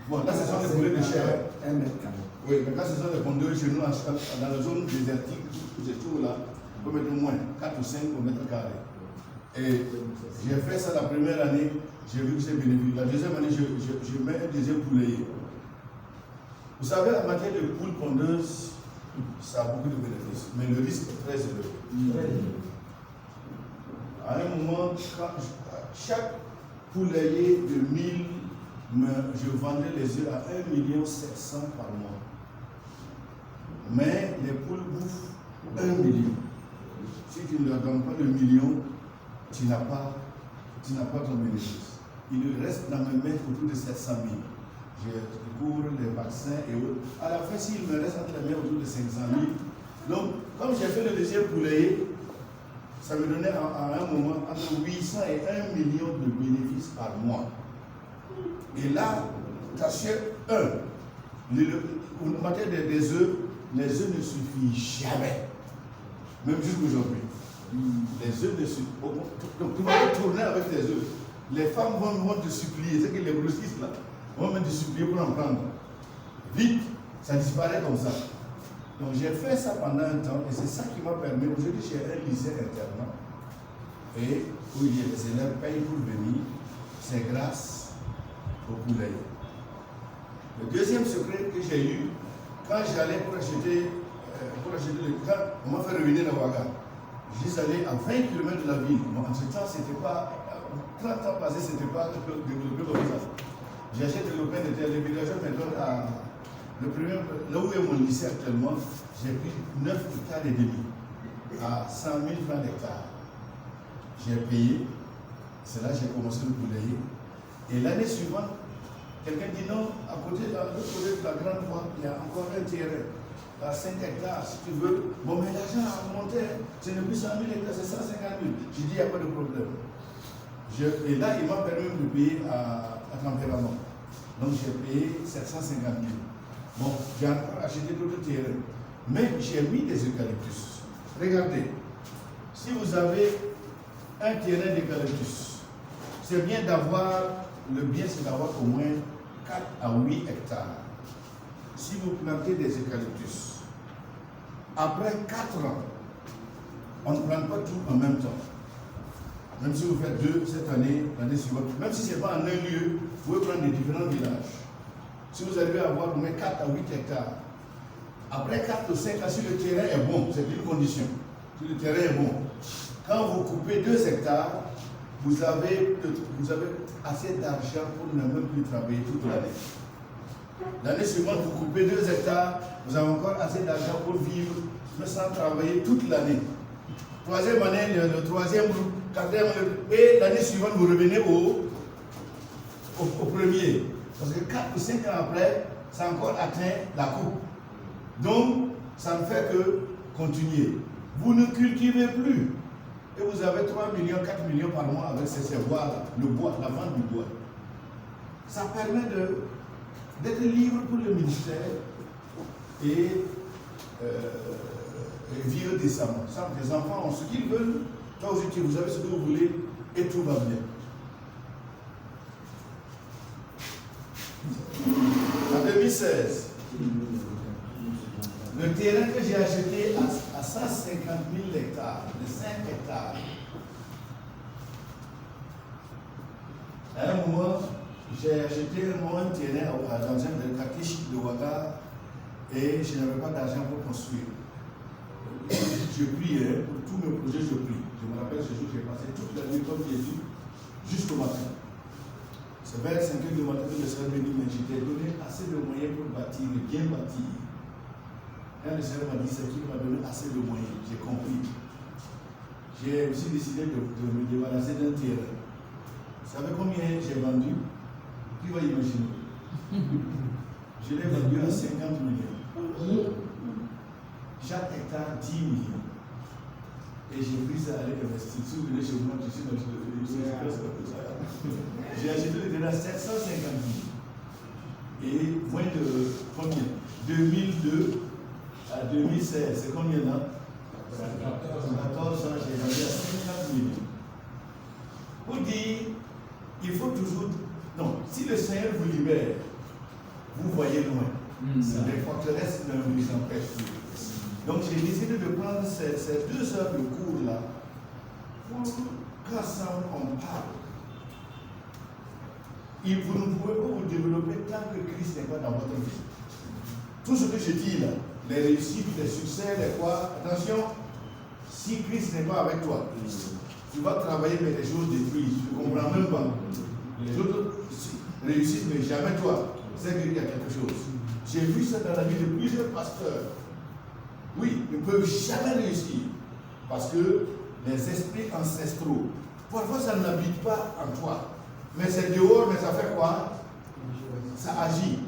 S1: Bon, là, ce sont des poulets de chair.
S6: 1 mètre carré.
S1: Oui, mais quand ce sont des pondeurs chez nous, dans la zone désertique, c'est tout là, on peut mettre au moins 4 ou 5 au mètre carré. Et j'ai fait ça la première année, j'ai vu que c'est bénéfique. La deuxième année, je mets un deuxième poulailler. Vous savez, en matière de poules pondeuses, ça a beaucoup de bénéfices, mais le risque est très élevé. À un moment, chaque poulailler de 1000, je vendais les œufs à 1 700 000 par mois. Mais les poules bouffent 1 million. Si tu ne leur donnes pas le million, tu n'as pas ton bénéfice. Il reste dans mes mains autour de 700 000. Je découvre les vaccins et autres. À la fin, s'il me reste entre les mains autour de 500 000. Donc, comme j'ai fait le deuxième poulailler, ça me donnait à un moment entre 800 et 1 million de bénéfices par mois. Et là, tu achètes en matière des œufs, les œufs ne suffisent jamais. Même jusqu'aujourd'hui. Les œufs ne suffisent pas. Donc tu vas tourner avec tes œufs. Les femmes vont te supplier, c'est que les grossistes là, vont même te supplier pour en prendre. Vite, ça disparaît comme ça. Donc j'ai fait ça pendant un temps et c'est ça qui m'a permis. Aujourd'hui, j'ai un lycée internat et où les élèves payent pour venir. C'est grâce au poulailler. Le deuxième secret que j'ai eu, quand j'allais pour acheter le camp, on m'a fait revenir à Ouaga. J'y allais à 20 km de la ville. Bon, en ce temps, c'était pas. 30 ans passés, c'était pas développé comme ça. J'achète le lopin de terre, les villageois me donnent à. Là où est mon lycée actuellement, j'ai pris 9 hectares et demi à 100 000 francs d'hectare. J'ai payé, c'est là que j'ai commencé le poulailler. Et l'année suivante, quelqu'un dit non, à côté, à l'autre côté de la grande voie, il y a encore un terrain à 5 hectares, si tu veux. Bon, mais l'argent a monté, ce n'est plus 100 000 hectares, c'est 150 000. J'ai dit, il n'y a pas de problème. Et là, il m'a permis de payer à tempérament. Donc, j'ai payé 750 000. Bon, j'ai encore acheté d'autres terrains. Mais j'ai mis des eucalyptus. Regardez, si vous avez un terrain d'eucalyptus, c'est bien d'avoir, le bien c'est d'avoir au moins 4 à 8 hectares. Si vous plantez des eucalyptus, après 4 ans, on ne plante pas tout en même temps. Même si vous faites 2 cette année, l'année suivante, même si ce n'est pas en un lieu, vous pouvez prendre des différents villages. Si vous arrivez à avoir au moins 4 à 8 hectares, après 4 ou 5 ans, si le terrain est bon, c'est une condition. Si le terrain est bon, quand vous coupez 2 hectares, vous avez assez d'argent pour ne même plus travailler toute l'année. L'année suivante, vous coupez 2 hectares, vous avez encore assez d'argent pour vivre, mais sans travailler toute l'année. Troisième année, le troisième groupe, quatrième année, et l'année suivante, vous revenez au premier. Parce que 4 ou 5 ans après, ça a encore atteint la coupe. Donc, ça ne fait que continuer. Vous ne cultivez plus. Et vous avez 3 millions, 4 millions par mois avec ces bois-là, le bois, la vente du bois. Ça permet d'être libre pour le ministère et vivre décemment. Les enfants ont ce qu'ils veulent. Toi aussi, vous avez ce que vous voulez et tout va bien. En 2016, le terrain que j'ai acheté à 150 000 hectares, de 5 hectares, à un moment, j'ai acheté un terrain dans un quartier chic de Ouaga et je n'avais pas d'argent pour construire. Je priais, pour tous mes projets, je prie. Je me rappelle ce jour, j'ai passé toute la nuit comme j'ai dit, jusqu'au matin. C'est vers 5 h du matin que le Seigneur m'a dit, mais je t'ai donné assez de moyens pour bâtir, bien bâtir. Quand le Seigneur m'a dit, c'est qu'il m'a donné assez de moyens, j'ai compris. J'ai aussi décidé de me débarrasser d'un terrain. Vous savez combien j'ai vendu? Qui va imaginer? Je l'ai vendu à 50 millions. Chaque hectare, 10 millions. Et j'ai pris ça à aller investir. Si vous venez chez moi, je suis dans le j'ai acheté le terrain à 750 000. Et moins de combien? 2002 à 2016, c'est combien là? 14 ans, j'ai vendu à 50 millions. Pour dire, il faut toujours. Non, si le Seigneur vous libère, vous voyez loin. Les forteresses ne vous empêchent plus. Donc j'ai décidé de prendre ces 2 heures de cours là pour qu'ensemble on parle. Et vous ne pouvez pas vous développer tant que Christ n'est pas dans votre vie. Tout ce que je dis là, les réussites, les succès, les quoi, attention, si Christ n'est pas avec toi, tu vas travailler mais les choses détruisent. Tu ne comprends même pas. Les autres réussissent mais jamais toi. C'est qu'il y a quelque chose. J'ai vu ça dans la vie de plusieurs pasteurs. Oui, ils ne peuvent jamais réussir parce que les esprits ancestraux, parfois ça n'habite pas en toi. Mais c'est dehors, mais ça fait quoi? Ça agit.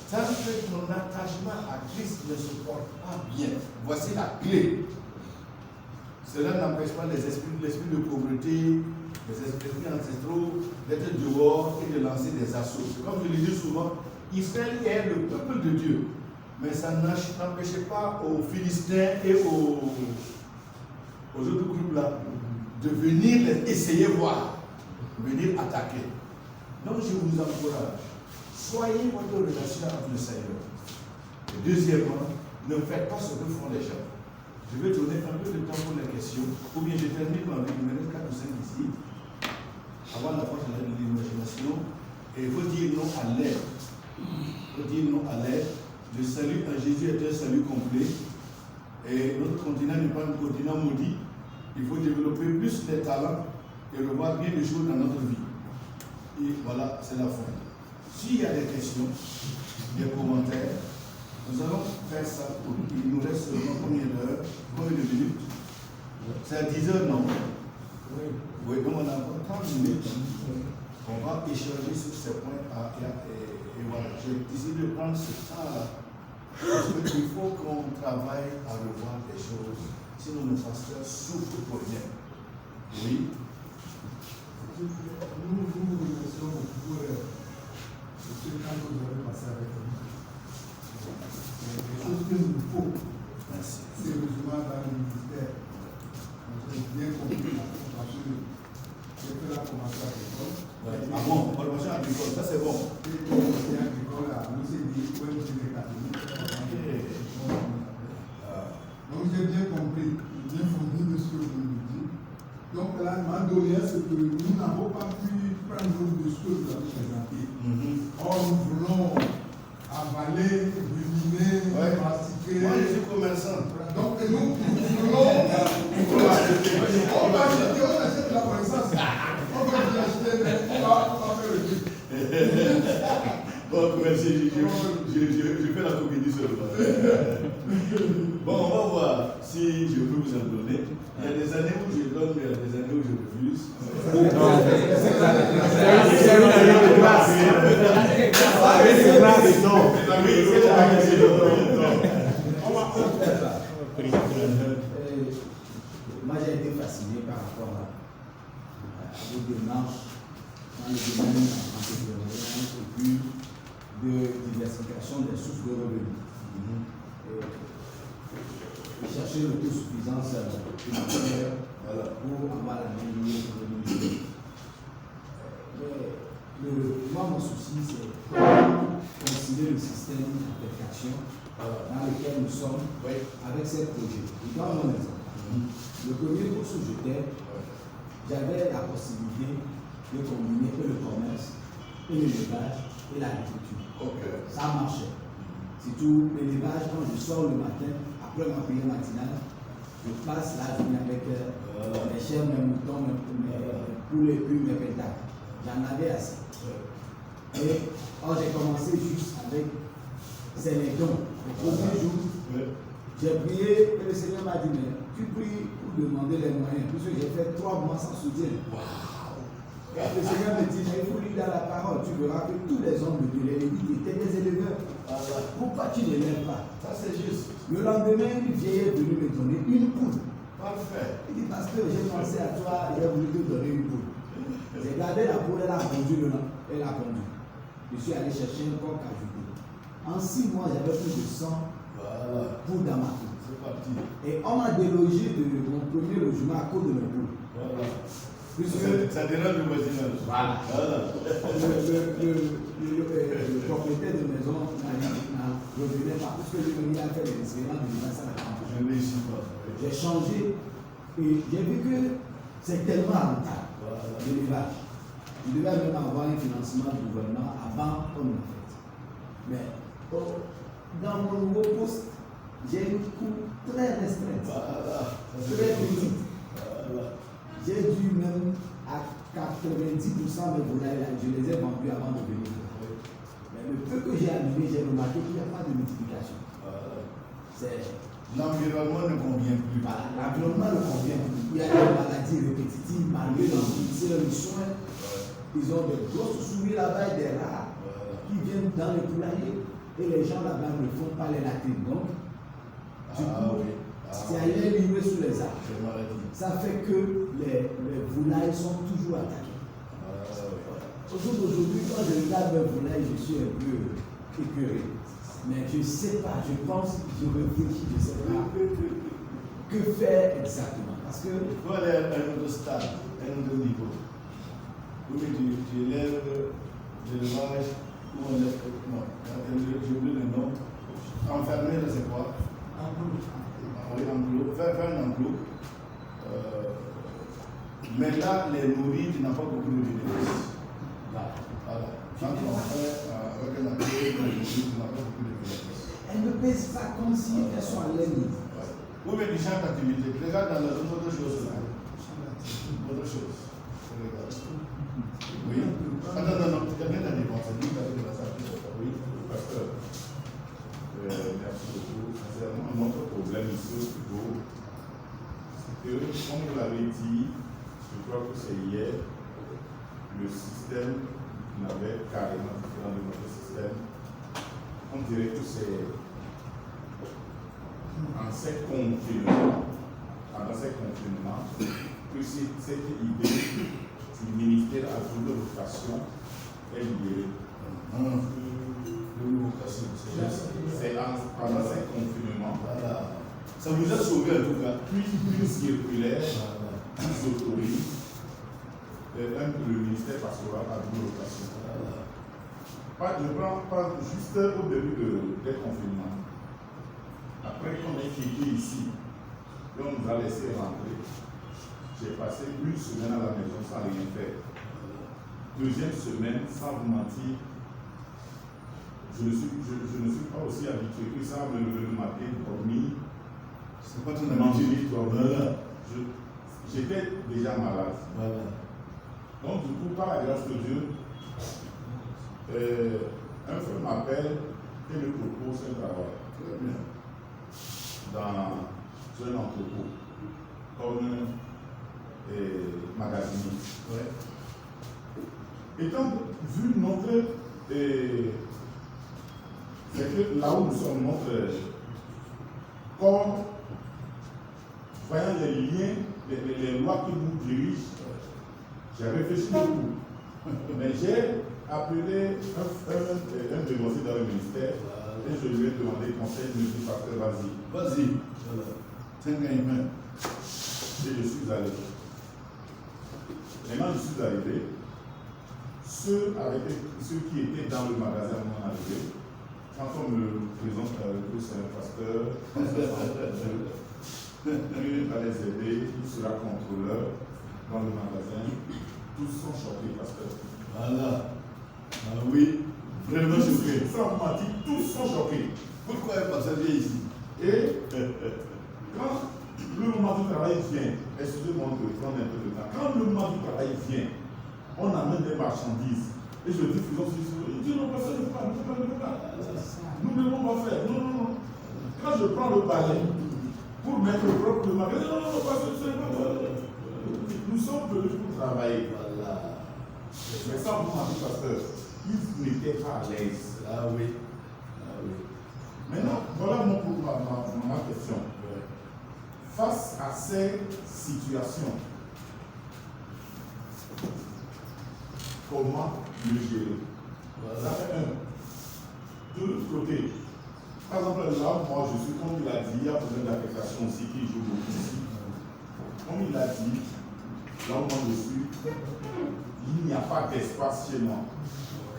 S1: Ça fait que ton attachement à Christ ne se porte pas bien. Voici la clé. Cela n'empêche pas l'esprit de pauvreté, les esprits ancestraux d'être dehors et de lancer des assauts. Comme je le dis souvent, Israël est le peuple de Dieu. Mais ça n'empêchait pas aux Philistins et aux autres groupes là de venir essayer voir, venir attaquer. Donc je vous encourage, soyez votre relation avec le Seigneur. Et deuxièmement, ne faites pas ce que font les gens. Je vais donner un peu de temps pour les questions, ou bien je termine avec numéro 4 ou 5 ici, avant la porte de l'imagination, et il faut dire non à l'aide. Il faut dire non à l'aide. Le salut en Jésus est un salut complet, et notre continent n'est pas un continent maudit. Il faut développer plus les talents et revoir bien les choses dans notre vie. Et voilà, c'est la fin. S'il y a des questions, des commentaires, nous allons faire ça. Il nous reste combien d'heures, combien de minutes? C'est à 10 heures, non? Oui, donc on a encore 30 minutes. On va échanger sur ces points. Et voilà, j'ai décidé de prendre ce temps-là. Parce qu'il faut qu'on travaille à revoir les choses. Sinon, nos pasteurs souffrent pour rien. Oui.
S4: Nous vous remercions pour ce temps que vous avez passé avec nous. C'est quelque chose qu'il nous faut.
S1: Merci.
S4: Sérieusement dans le ministère. J'ai bien compris parce que j'ai fait la formation agricole.
S1: Ouais. Ah bon, formation agricole, ça c'est bon.
S4: Et la formation agricole à l'UCD, où j'ai des catholiques. Donc j'ai bien compris, j'ai bien fourni de ce que vous nous dites. Donc là, il m'a donné ce que nous n'avons pas pu prendre de ce que vous avez présenté. Or, nous voulons avaler, ruminer, mastiquer.
S1: Moi, je suis commerçant.
S4: Donc, nous voulons acheter. On va acheter, on achète la connaissance. On va acheter, on va faire le truc.
S1: Bon, merci, je fais la comédie seulement. Bon, on va voir si je peux vous en donner. Il y a des années où je donne, mais il y a des années où je refuse.
S5: C'est une année de grâce.
S6: Moi, j'ai été fasciné par rapport à vos démarches dans le domaine entrepreneurial et puis de diversification des sources de revenus. Chercher l'autosuffisance financière pour avoir la même ligne dans le ministère. Moi, mon souci, c'est comment concilier le système d'application dans lequel nous sommes avec ces projets. Je donne mon exemple. Le premier cours où j'étais, j'avais la possibilité de combiner le commerce, et l'élevage et l'agriculture. Ça marchait. Surtout l'élevage, quand je sors le matin, après ma prière matinale, je passe la journée avec mes chèvres, mes moutons, mes poulets, puis mes pétales. J'en avais assez. Et quand j'ai commencé juste avec c'est les dons. Le premier jour, j'ai prié et le Seigneur m'a dit, mais tu pries pour demander les moyens, puisque j'ai fait 3 mois sans soutien. Et le Seigneur me dit, il faut lire dans la parole, tu verras que tous les hommes de Dieu, les lévites, étaient des éleveurs. Pourquoi tu ne l'aimes pas?
S1: Ça c'est juste.
S6: Le lendemain, une vieille est venue me donner une poule.
S1: Parfait.
S6: Il dit, pasteur, j'ai pensé à toi, j'ai voulu te donner une poule. J'ai gardé la poule, elle a pondu le nom. Elle a pondu. Je suis allé chercher un coq ajouté. En 6 mois, j'avais plus de 100 poules dans ma poule.
S1: C'est parti.
S6: Et on m'a délogé de mon premier logement à cause de mes poules.
S1: Ça dérange le voisinage.
S6: Voilà. Le propriétaire de maison n'a revenait pas, parce que lui a fait des expériences de l'élevage à la campagne.
S1: Je ne réussis pas.
S6: J'ai changé et j'ai vu que c'est tellement rentable, l'élevage. Je devais même avoir un financement du gouvernement avant qu'on me fasse. Mais dans mon nouveau poste, j'ai une cour très restreinte, très petite. J'ai dû même à 90% mes volailles là, je les ai vendus avant de venir. Mais le peu que j'ai amené, j'ai remarqué qu'il n'y a pas de multiplication.
S1: L'environnement ne convient plus.
S6: Voilà, l'environnement ne convient plus. Il y a des maladies répétitives, malgré le soin. Ils ont des grosses souris là-bas et des rats qui viennent dans les poulaillers et les gens là-bas ne font pas les latrines. Donc, c'est à les livrer sous les arbres. Ça fait que les volailles sont toujours attaquées. Au jour d'aujourd'hui, quand je regarde mes volailles, je suis un peu écœuré. Mais je ne sais pas, je pense, je réfléchis, je ne sais pas que faire exactement. Parce que.
S1: Il faut aller à un autre stade, à un autre niveau. Oui, tu élèves l'élevage où on est. Non, j'ai oublié le nom. Enfermé, là, c'est quoi? Oui, enclos. Faire un enclos. Mais là, les nourris, tu n'as pas beaucoup de bénéfices. Voilà. Quand on fait avec un enclos, les nourris, tu n'as pas beaucoup de bénéfices.
S6: Elles ne pèsent pas comme si elles sont à l'aine.
S1: Oui, mais du champ d'activité. Regarde dans la autre chose. Autre chose. Regarde. Oui. Non, tu as bien la dépense.
S7: Oui, pasteur. Merci beaucoup. Sincèrement, notre problème ici, c'est que, comme vous l'avez dit, je crois que c'est hier, le système n'avait carrément différent de notre système. On dirait que c'est en ces confinements, que cette idée du ministère à double vocation est libérée. C'est pendant ces confinements.
S1: Voilà. Ça vous a sauvé en tout cas.
S7: Une circulaire qui s'autorise le ministère pastoral à double vocation. Je prends juste au début des confinements. Après qu'on ait quitté ici, et on nous a laissé rentrer, j'ai passé une semaine à la maison sans rien faire. Deuxième semaine, sans vous mentir, je ne suis pas aussi habitué que ça, me lever le matin, dormir.
S1: C'est pas ton habitude.
S7: Voilà. J'étais déjà malade.
S1: Voilà.
S7: Donc, du coup, par la grâce de Dieu, un frère m'appelle et me propose un travail.
S1: Très bien.
S7: Dans un entrepôt, comme magasinier.
S1: Ouais.
S7: Étant vu notre. C'est que là où nous sommes, notre corps, voyant les liens, les lois qui nous dirigent, j'ai réfléchi beaucoup. Mais j'ai appelé un dénoncé dans le ministère et je lui ai demandé conseil, je me suis dit, pasteur, vas-y.
S1: Vas-y. Voilà. C'est un gagnant.
S7: Et je suis allé. Maintenant, je suis arrivé. Ceux qui étaient dans le magasin m'ont arrivé. Quand on me présente que c'est un pasteur, il va les aider, il sera contrôleur dans le magasin. Tous sont choqués, pasteur.
S1: Voilà. Ah oui. Vraiment choqués.
S7: Sans mentir, tous sont choqués.
S1: Pourquoi un passager ici?
S7: Et quand le moment du travail vient, excusez-moi de prendre un peu de temps, quand le moment du travail vient, on amène des marchandises. Et je dis, faisons ceci. Il dit, non, pas ça, ne peut pas. Nous ne devons pas faire. Non. Quand je prends le balai pour mettre propre le magasin, non, pas ça. Nous sommes venus pour travailler.
S1: Voilà.
S7: Mais ça, vous m'avez dit, pasteur, ils n'étaient pas à l'aise.
S1: Ah oui. Ah oui.
S7: Maintenant, voilà ma question. Face à ces situations, comment le gérer? Ça fait un. De l'autre côté, par exemple, là, moi, je suis, comme il a dit, il y a problème d'affectation aussi qui joue beaucoup ici. Comme il a dit, là où moi je suis, il n'y a pas d'espace chez moi.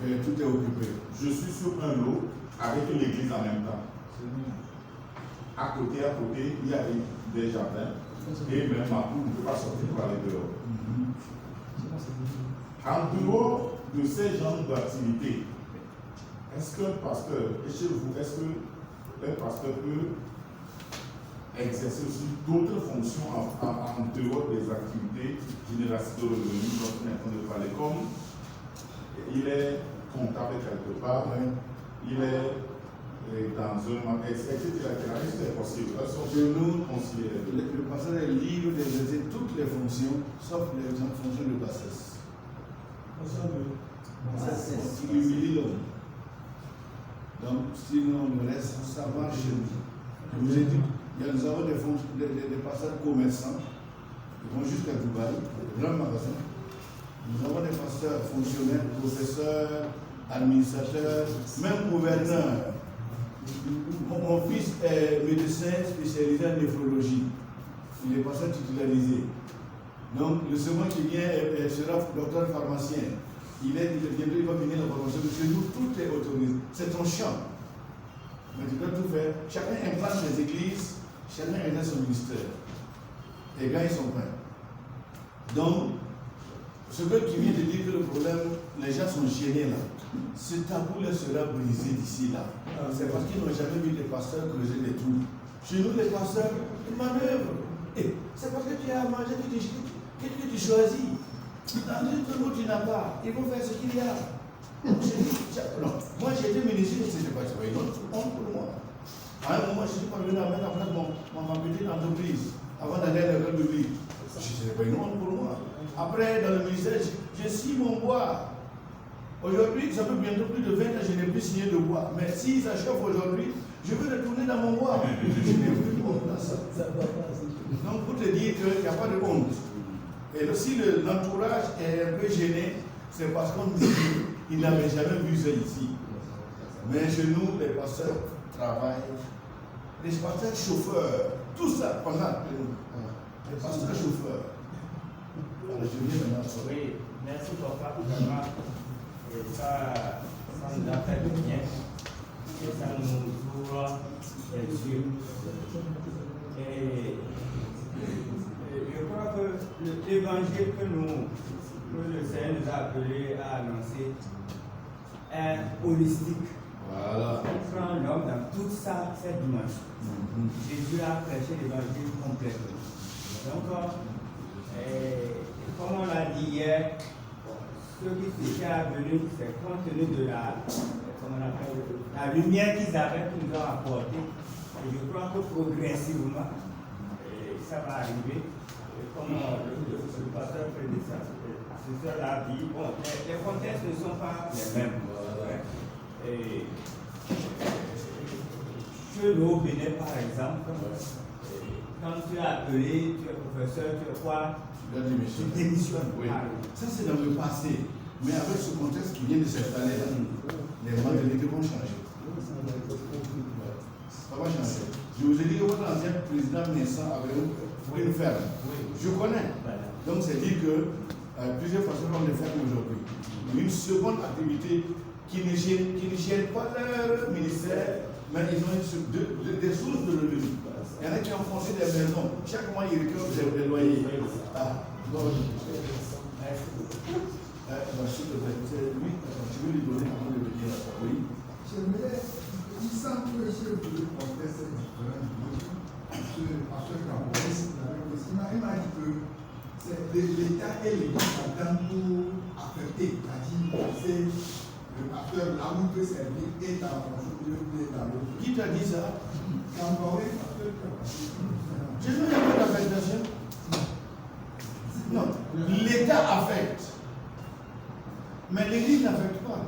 S1: Et tout est occupé.
S7: Je suis sur un lot avec l'église en même temps. À côté, il y a des jardins. Et même ma poule ne peut pas sortir pour aller dehors. En dehors de ces genres d'activités, est-ce qu'un pasteur, et chez vous, est-ce qu'un pasteur peut exercer aussi d'autres fonctions en dehors des activités génératrices de revenus dont on est en train de parler, comme il est comptable quelque part, il est dans un etc. Est-ce que c'est possible?
S1: Nous, le pasteur est libre d'exercer toutes les fonctions, sauf les fonctions de bassesse. Il humilie l'homme. Donc, sinon, le reste, ça va chez nous. Je vous ai dit, nous avons des pasteurs commerçants, ils vont jusqu'à Dubaï, des grands magasins. Nous avons des pasteurs fonctionnaires, professeurs, administrateurs, même gouverneurs. Mon fils est médecin spécialisé en néphrologie. Il est pasteur titularisé. Donc, le second qui vient sera docteur pharmacien. Il va venir la formation. Chez nous, tout est autorisé. C'est ton champ. Mais tu dois tout faire. Chacun implante les églises, chacun exerce son ministère. Et gagne son pain. Donc, ce qui vient de dire que le problème, les gens sont gênés là. Ce tabou là sera brisé d'ici là. C'est parce qu'ils n'ont jamais vu les pasteurs creuser des trous. Chez nous, les pasteurs, ils manœuvrent. Et c'est parce que tu as mangé que tu choisis. Dans une autre tu n'as pas. Ils vont faire ce qu'il y a. Non. Moi, j'ai été ministre, c'était pas une honte pour moi. À un moment, je suis parvenu à mettre en place ma petite entreprise avant d'aller à l'école publique. Ce n'est pas une honte pour moi. Après, dans le ministère, je scie mon bois. Aujourd'hui, ça fait bientôt plus de 20 ans que je n'ai plus signé de bois. Mais si ça chauffe aujourd'hui, je veux retourner dans mon bois. Je n'ai plus de honte dans ça. Donc, pour te dire qu'il n'y a pas de honte. Et si l'entourage est un peu gêné, c'est parce qu'on dit qu'il n'avait jamais vu ça ici. Mais chez nous, les pasteurs travaillent, les pasteurs chauffeurs, tout ça, on a les pasteurs chauffeurs. Alors, je viens maintenant.
S8: Oui, merci papa, vraiment. Et ça nous a fait du bien. Et ça nous ouvre les yeux. Et je crois que l'évangile que le Seigneur nous a appelé à annoncer est holistique.
S1: Voilà.
S8: Il prend l'homme dans toute cette dimension. Jésus a prêché l'évangile complètement. Donc, comme on l'a dit hier, ceux qui s'étaient venus, c'est compte tenu de la lumière qu'ils avaient, qu'ils nous ont apportée. Et je crois que progressivement, ça va arriver. Et comme le pasteur prédécesseur l'a dit, bon, les contextes ne sont pas les mêmes. Et chez nous, au Bénin, par exemple, quand tu es appelé, tu es professeur, tu es quoi? Tu démissionnes.
S1: Oui. Ça, c'est dans le passé. Mais avec ce contexte qui vient de s'installer là, les mentalités vont changer. Ça va changer. Je vous ai dit que votre ancien président naissant avait une ferme. Je connais. Donc, c'est dire que plusieurs personnes ont des fermes aujourd'hui. Une seconde activité qui ne gère pas leur ministère, mais ils ont des sources de revenus. Il y en a qui ont construit des maisons. Chaque mois, ils récupèrent des loyers. S'il te plaît, c'est lui, tu veux lui donner avant de venir à toi. Oui.
S4: J'aimerais, il semble que je voulais porter cette différence. Parce que il m'a dit que c'est l'État et l'Église là-dedans pour affecter. C'est-à-dire, c'est le pasteur là où il peut servir et dans la fonction de Dieu dans l'autre.
S1: Qui t'a dit ça?
S4: Je
S1: ne sais pas d'affectation. Non, l'État affecte. Mais l'Église n'affecte pas.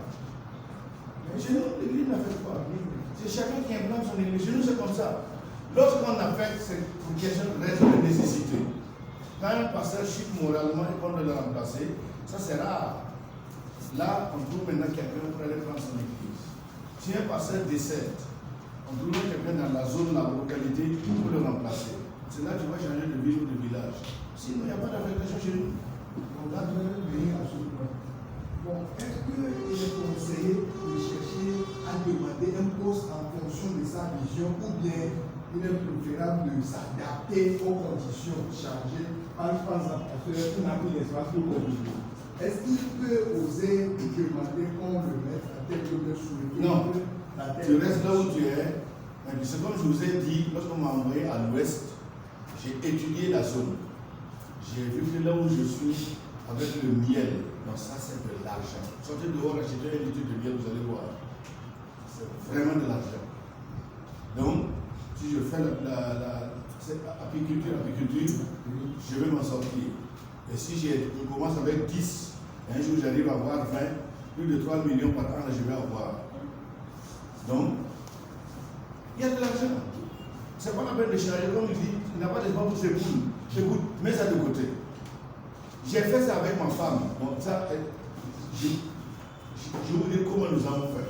S1: Chez nous, l'Église n'affecte pas. C'est chacun qui implante son Église. Chez nous, c'est comme ça. Lorsqu'on affecte, c'est pour question de raison de nécessité. Quand un pasteur chute moralement et qu'on doit le remplacer, ça c'est rare. Là, on trouve maintenant quelqu'un pour aller prendre son Église. Si un pasteur décède, on trouve quelqu'un dans la zone, la localité pour le remplacer. C'est là que tu vas changer de ville ou de village. Sinon, il n'y a pas d'affectation chez nous.
S4: Donc là, je vais venir à ce point. Bon, est-ce qu'il est conseillé de chercher à demander un poste en fonction de sa vision ou bien il est préférable de s'adapter aux conditions chargées par exemple, parce qu'on a mis l'espace pour communiquer. Est-ce qu'il peut oser demander qu'on le mette à tel que le souhait?
S1: Non, tu restes là où tu es. C'est comme je vous ai dit, lorsqu'on m'a envoyé à l'ouest, j'ai étudié la zone. J'ai vu que là où je suis, avec le miel, non, ça c'est de l'argent. Sortez dehors, achetez un litre de miel, vous allez voir. C'est vraiment de l'argent. Donc, si je fais apiculture, je vais m'en sortir. Et si je commence avec 10, un jour j'arrive à avoir 20, plus de 3 millions par an, je vais avoir. Donc, il y a de l'argent. C'est pas la peine de charger, comme il dit, il n'a pas d'espoir pour ses poules. Écoute, mets ça de côté. J'ai fait ça avec ma femme. Donc ça, je vous dis comment nous avons fait.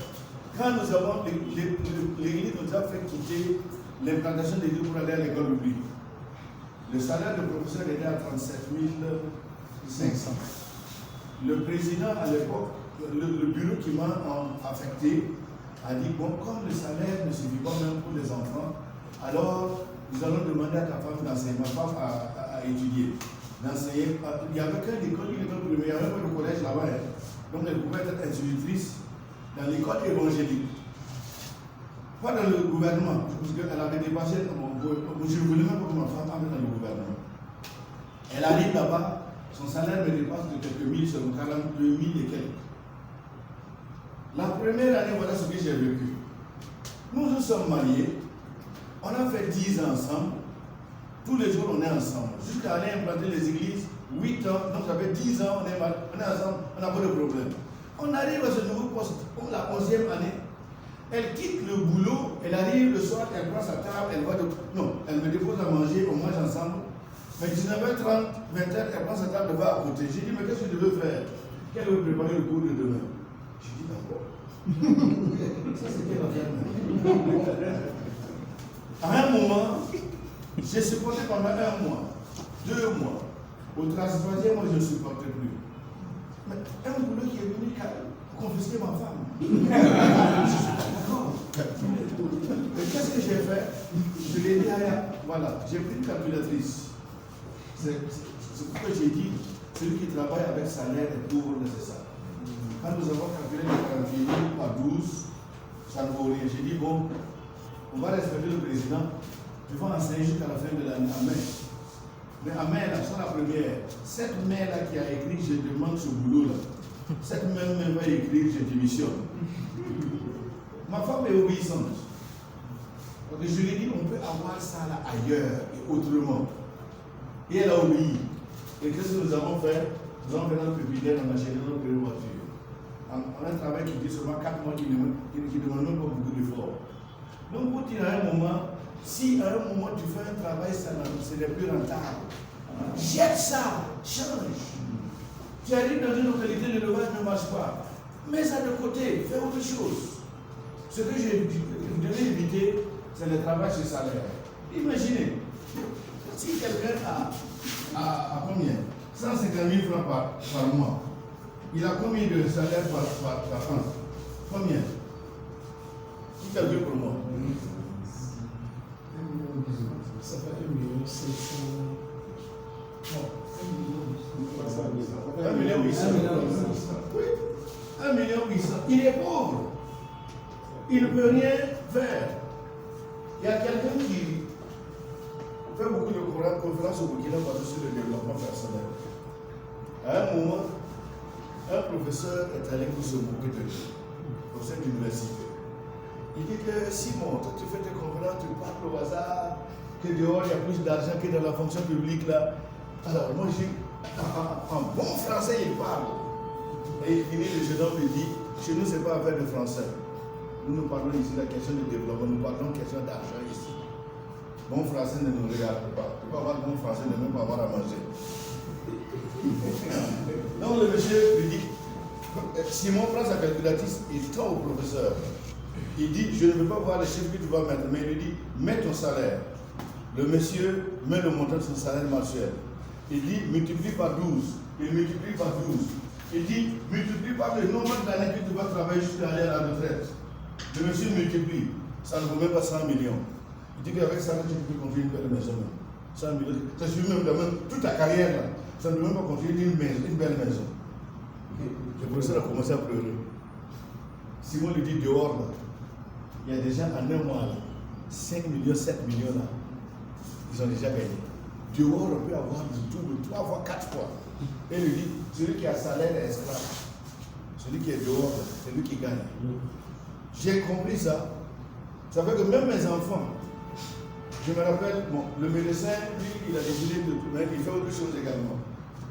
S1: Quand nous avons, l'Église nous a fait quitter l'implantation des livres pour aller à l'école publique. Le salaire de professeur était à 37 500. Le président à l'époque, le bureau qui m'a affecté, a dit, bon, comme le salaire ne suffit pas même pour les enfants, alors nous allons demander à ta femme d'enseigner. Ma femme a étudié, d'enseigner. Il n'y avait qu'une école primaire, il n'y avait pas de collège là-bas. Donc elle pouvait être institutrice dans l'école évangélique. Pas dans le gouvernement, parce qu'elle avait dépassé, je ne voulais même pas que ma femme entre dans le gouvernement. Elle arrive là-bas, son salaire me dépasse de quelques mille, c'est 42 000 et quelques. La première année, voilà ce que j'ai vécu. Nous nous sommes mariés, on a fait 10 ans ensemble, tous les jours on est ensemble, jusqu'à aller implanter les églises, 8 ans, donc ça fait 10 ans, on est ensemble, on n'a pas de problème. On arrive à ce nouveau poste, pour la 11e année, elle quitte le boulot, elle arrive le soir, elle prend sa table, elle va de... Non, elle me dépose à manger, on mange ensemble, mais 19h30, 20h, elle prend sa table, elle va à côté. J'ai dit, mais qu'est-ce que je veux faire? Qu'elle veut préparer le cours de demain. J'ai dit, d'accord. Ça, c'est quelle affaire? À un moment, j'ai supporté pendant 1 mois, 2 mois. Au 3e mois, je ne supportais plus. Mais un boulot qui est venu confisquer ma femme. D'accord. Qu'est-ce que j'ai fait? Je l'ai dit à elle. Voilà, j'ai pris une calculatrice. C'est pourquoi j'ai dit, celui qui travaille avec salaire est pauvre, c'est ça. Quand nous avons calculé les 48 000 par 12, ça ne vaut rien. J'ai dit, bon, on va respecter le président, tu vas enseigner jusqu'à la fin de l'année. Amen. Mais Amen, là, c'est la première. Cette mère-là qui a écrit, je demande ce boulot-là. Cette même va écrire, je démissionne. Ma femme est obéissante. Donc je lui ai dit, on peut avoir ça là ailleurs et autrement. Et elle a obéi. Et qu'est-ce que nous avons fait? Nous avons fait notre pépinière, on a acheté notre première voiture. On a un travail qui dit seulement 4 mois, qui ne demande même pas beaucoup d'efforts. Donc, pour dire à un moment, si à un moment tu fais un travail, ce n'est plus rentable, jette ça, change. Tu arrives dans une localité, le levage ne marche pas. Mets ça de côté, fais autre chose. Ce que je devais éviter, c'est le travail sur salaire. Imaginez, si quelqu'un a combien 150 000 francs par mois. Il a combien de salaire par an? Combien? Qui calcule pour moi?
S2: Ça fait 1 700 000.
S1: 1 800 000. Oui, 1 800 000. Il est pauvre. Il ne peut rien faire. Il y a quelqu'un qui fait beaucoup de conférences au Burkina Faso sur le développement personnel. À un moment, un professeur est allé pour se moquer de lui, professeur d'université. Il dit que Simon, toi tu fais tes conférences, tu parles au hasard, que dehors il y a plus d'argent que dans la fonction publique là. Alors moi j'ai en bon français il parle. Et il finit le jeune homme et dit, chez nous c'est pas affaire de français. Nous parlons ici de la question de développement, nous parlons de question d'argent ici. Bon français ne nous regarde pas. Tu peux avoir bon français, ne même pas avoir à manger. Donc le monsieur lui dit, Simon prend sa calculatrice, il tend au professeur. Il dit, je ne veux pas voir les chiffres que tu vas mettre, mais il lui dit, mets ton salaire. Le monsieur met le montant de son salaire mensuel. Il dit multiplie par 12. Il multiplie par 12. Il dit multiplie par le nombre d'années que tu vas travailler jusqu'à aller à la retraite. Le monsieur multiplie. Ça ne vaut même pas 100 millions. Il dit qu'avec ça, tu peux construire une belle maison. 100 millions. Ça suffit même toute ta carrière là. Ça ne peut même pas construire une belle maison. Le professeur a commencé à pleurer. Simon lui dit dehors là. Il y a déjà en un mois là, 5 millions, 7 millions là. Ils ont déjà gagné. Dehors, on peut avoir du tout, de 3 fois, 4 fois. Et il lui dit, celui qui a salaire est esclave. Celui qui est dehors, c'est lui qui gagne. J'ai compris ça. Ça fait que même mes enfants, je me rappelle, bon, le médecin, lui, il a décidé de tout, mais il fait autre chose également.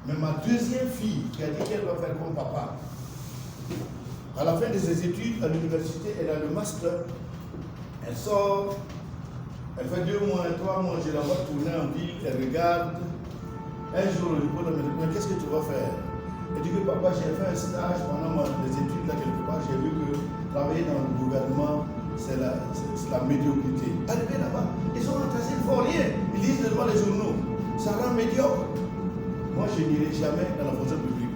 S1: Mais ma deuxième fille, qui a dit qu'elle va faire comme papa, à la fin de ses études à l'université, elle a le master. Elle sort, elle fait 2 mois, 3 mois, je la vois tourner en ville, elle regarde. Un jour, je lui pose la question, mais qu'est-ce que tu vas faire? Elle dit que papa, j'ai fait un stage pendant mes études là quelque part, j'ai vu que travailler dans le gouvernement, c'est la médiocrité. Arrivé là-bas, ils sont entassés, ils ne font rien. Ils lisent devant les journaux. Ça rend médiocre. Moi, je n'irai jamais dans la fonction publique.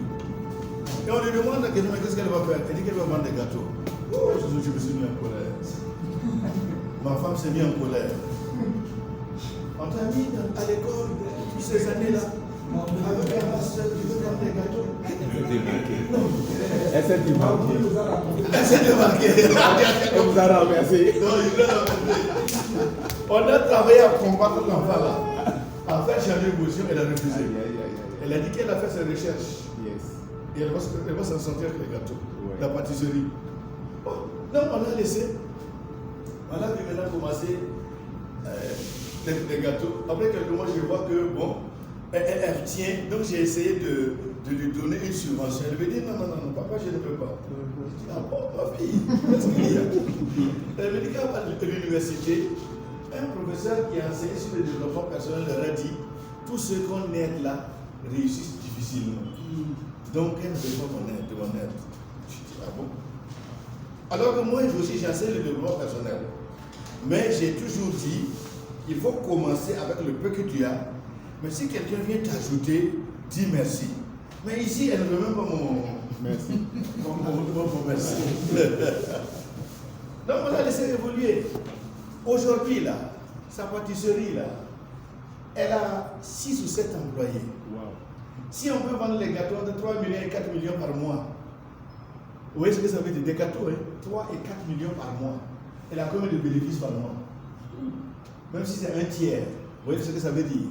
S1: Et on lui demande la question, mais qu'est-ce qu'elle va faire? Elle dit qu'elle va vendre des gâteaux. Oh, je me suis mis en colère. Ma femme s'est mise en colère. On t'a mis à l'école toutes ces années-là. Avec un master, tu veux vendre des gâteaux?
S6: Elle s'est démarquée.
S1: Elle s'est démarquée.
S6: Elle vous a remercié.
S1: Non, il l'a remercié. On a travaillé à combattre l'enfant là. À faire changer de position, elle a refusé. Elle a dit qu'elle a fait ses recherches. Et elle va s'en sortir avec les gâteaux. La pâtisserie. Oh, donc on a laissé. On a vu maintenant commencer les gâteaux. Après quelques mois, je vois que bon, elle tient. Donc j'ai essayé de lui donner une subvention. Elle me dit non, papa, je ne peux pas. Je dis ah bon, ma fille, qu'est-ce qu'il y a? Elle me dit qu'à l'université, un professeur qui a enseigné sur le développement personnel leur a dit tous ceux qu'on aide là réussissent difficilement. Donc, elle ne veut pas de mon aide. Je dis, ah bon? Alors que moi aussi, j'enseigne le développement personnel. Mais j'ai toujours dit, il faut commencer avec le peu que tu as. Mais si quelqu'un vient t'ajouter, dis merci. Mais ici, elle ne veut même pas mon merci. Mon merci. Donc, on a laissé évoluer. Aujourd'hui, là, sa pâtisserie, là, elle a 6 ou 7 employés.
S6: Wow.
S1: Si on peut vendre les gâteaux de 3 millions et 4 millions par mois, vous voyez ce que ça veut dire? Des gâteaux, hein? 3 et 4 millions par mois. Elle a combien de bénéfices par mois? Même si c'est un tiers, vous voyez ce que ça veut dire?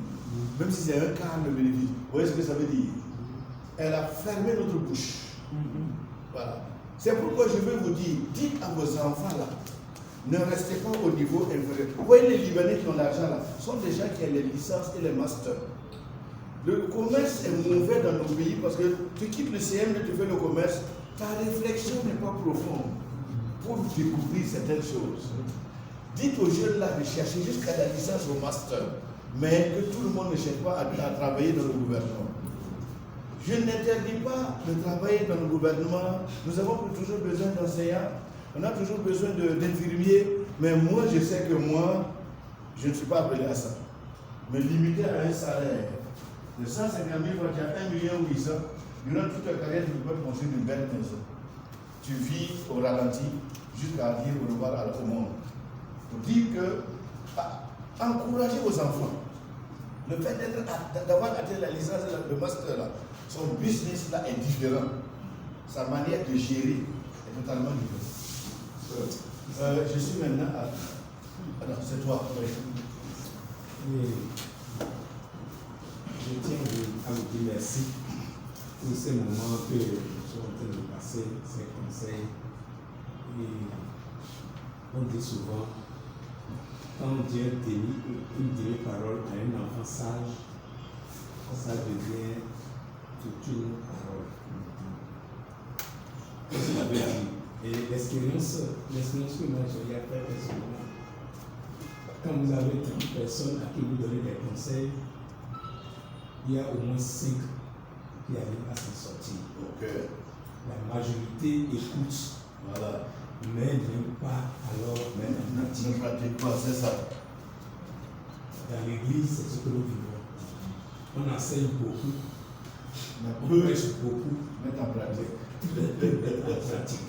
S1: Même si c'est un quart de bénéfice, vous voyez ce que ça veut dire? Elle a fermé notre bouche. Voilà. C'est pourquoi je veux vous dire, dites à vos enfants là, ne restez pas au niveau inférieur. Vous voyez les Libanais qui ont l'argent là, sont des gens qui ont les licences et les masters. Le commerce est mauvais dans nos pays parce que tu quittes le CM, tu fais le commerce, ta réflexion n'est pas profonde pour découvrir certaines choses. Dites aux jeunes là de chercher jusqu'à la licence au master, mais que tout le monde ne cherche pas à travailler dans le gouvernement. Je n'interdis pas de travailler dans le gouvernement. Nous avons toujours besoin d'enseignants, on a toujours besoin d'infirmiers, mais moi je sais que moi, je ne suis pas appelé à ça. Me limiter à un salaire de 150 000 francs, tu as 1 800 000, durant toute ta carrière, tu peux construire une belle maison. Tu vis au ralenti jusqu'à dire au revoir au monde. Pour dire que, encouragez vos enfants. Le fait d'avoir atteint la licence et le master, là, son business là est différent. Sa manière de gérer est totalement différente. Je suis maintenant à... Alors, c'est toi.
S6: Oui. Je tiens à vous dire merci pour ces moments que nous sommes en train de passer, ces conseils. Et on dit souvent, quand Dieu dit une parole à un enfant sage, ça devient toute une parole. Qu'est-ce que ça veut dire? Et l'expérience que moi j'ai eu à faire personnellement, quand vous avez 30 personnes à qui vous donnez des conseils, il y a au moins 5 qui arrivent à s'en sortir.
S1: Okay.
S6: La majorité écoute,
S1: voilà,
S6: mais n'aime pas alors même en pratique.
S1: Ne pratique pas, c'est ça.
S6: Dans l'église, c'est ce que nous vivons. On enseigne beaucoup,
S1: Mais
S6: on
S1: peu
S6: prêche beaucoup,
S1: mettre en pratique.
S6: tout est mettre en pratique.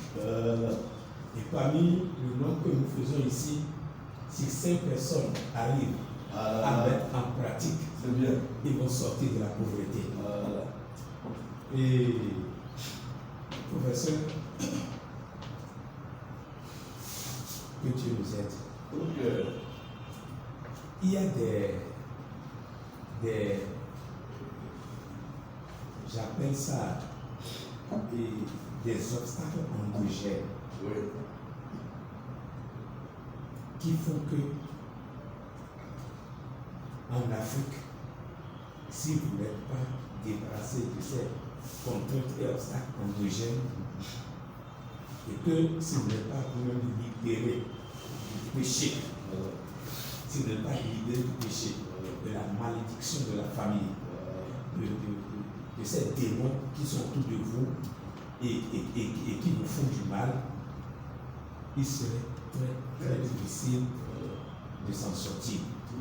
S6: Et parmi le nombre que nous faisons ici, si 5 personnes arrivent à mettre en pratique,
S1: C'est bien.
S6: ils vont sortir de la pauvreté.
S1: Voilà.
S6: Et professeur, que Dieu nous aide.
S1: Donc,
S6: Il y a j'appelle ça des obstacles endogènes
S1: oui.
S6: qui font que en Afrique, si vous n'êtes pas débarrassé de ces contraintes et obstacles endogènes, et que si vous n'êtes pas vous-même libéré du péché, si vous n'êtes pas libéré du péché, de la malédiction de la famille, de ces démons qui sont autour de vous et qui vous font du mal, il serait très, très difficile de s'en sortir.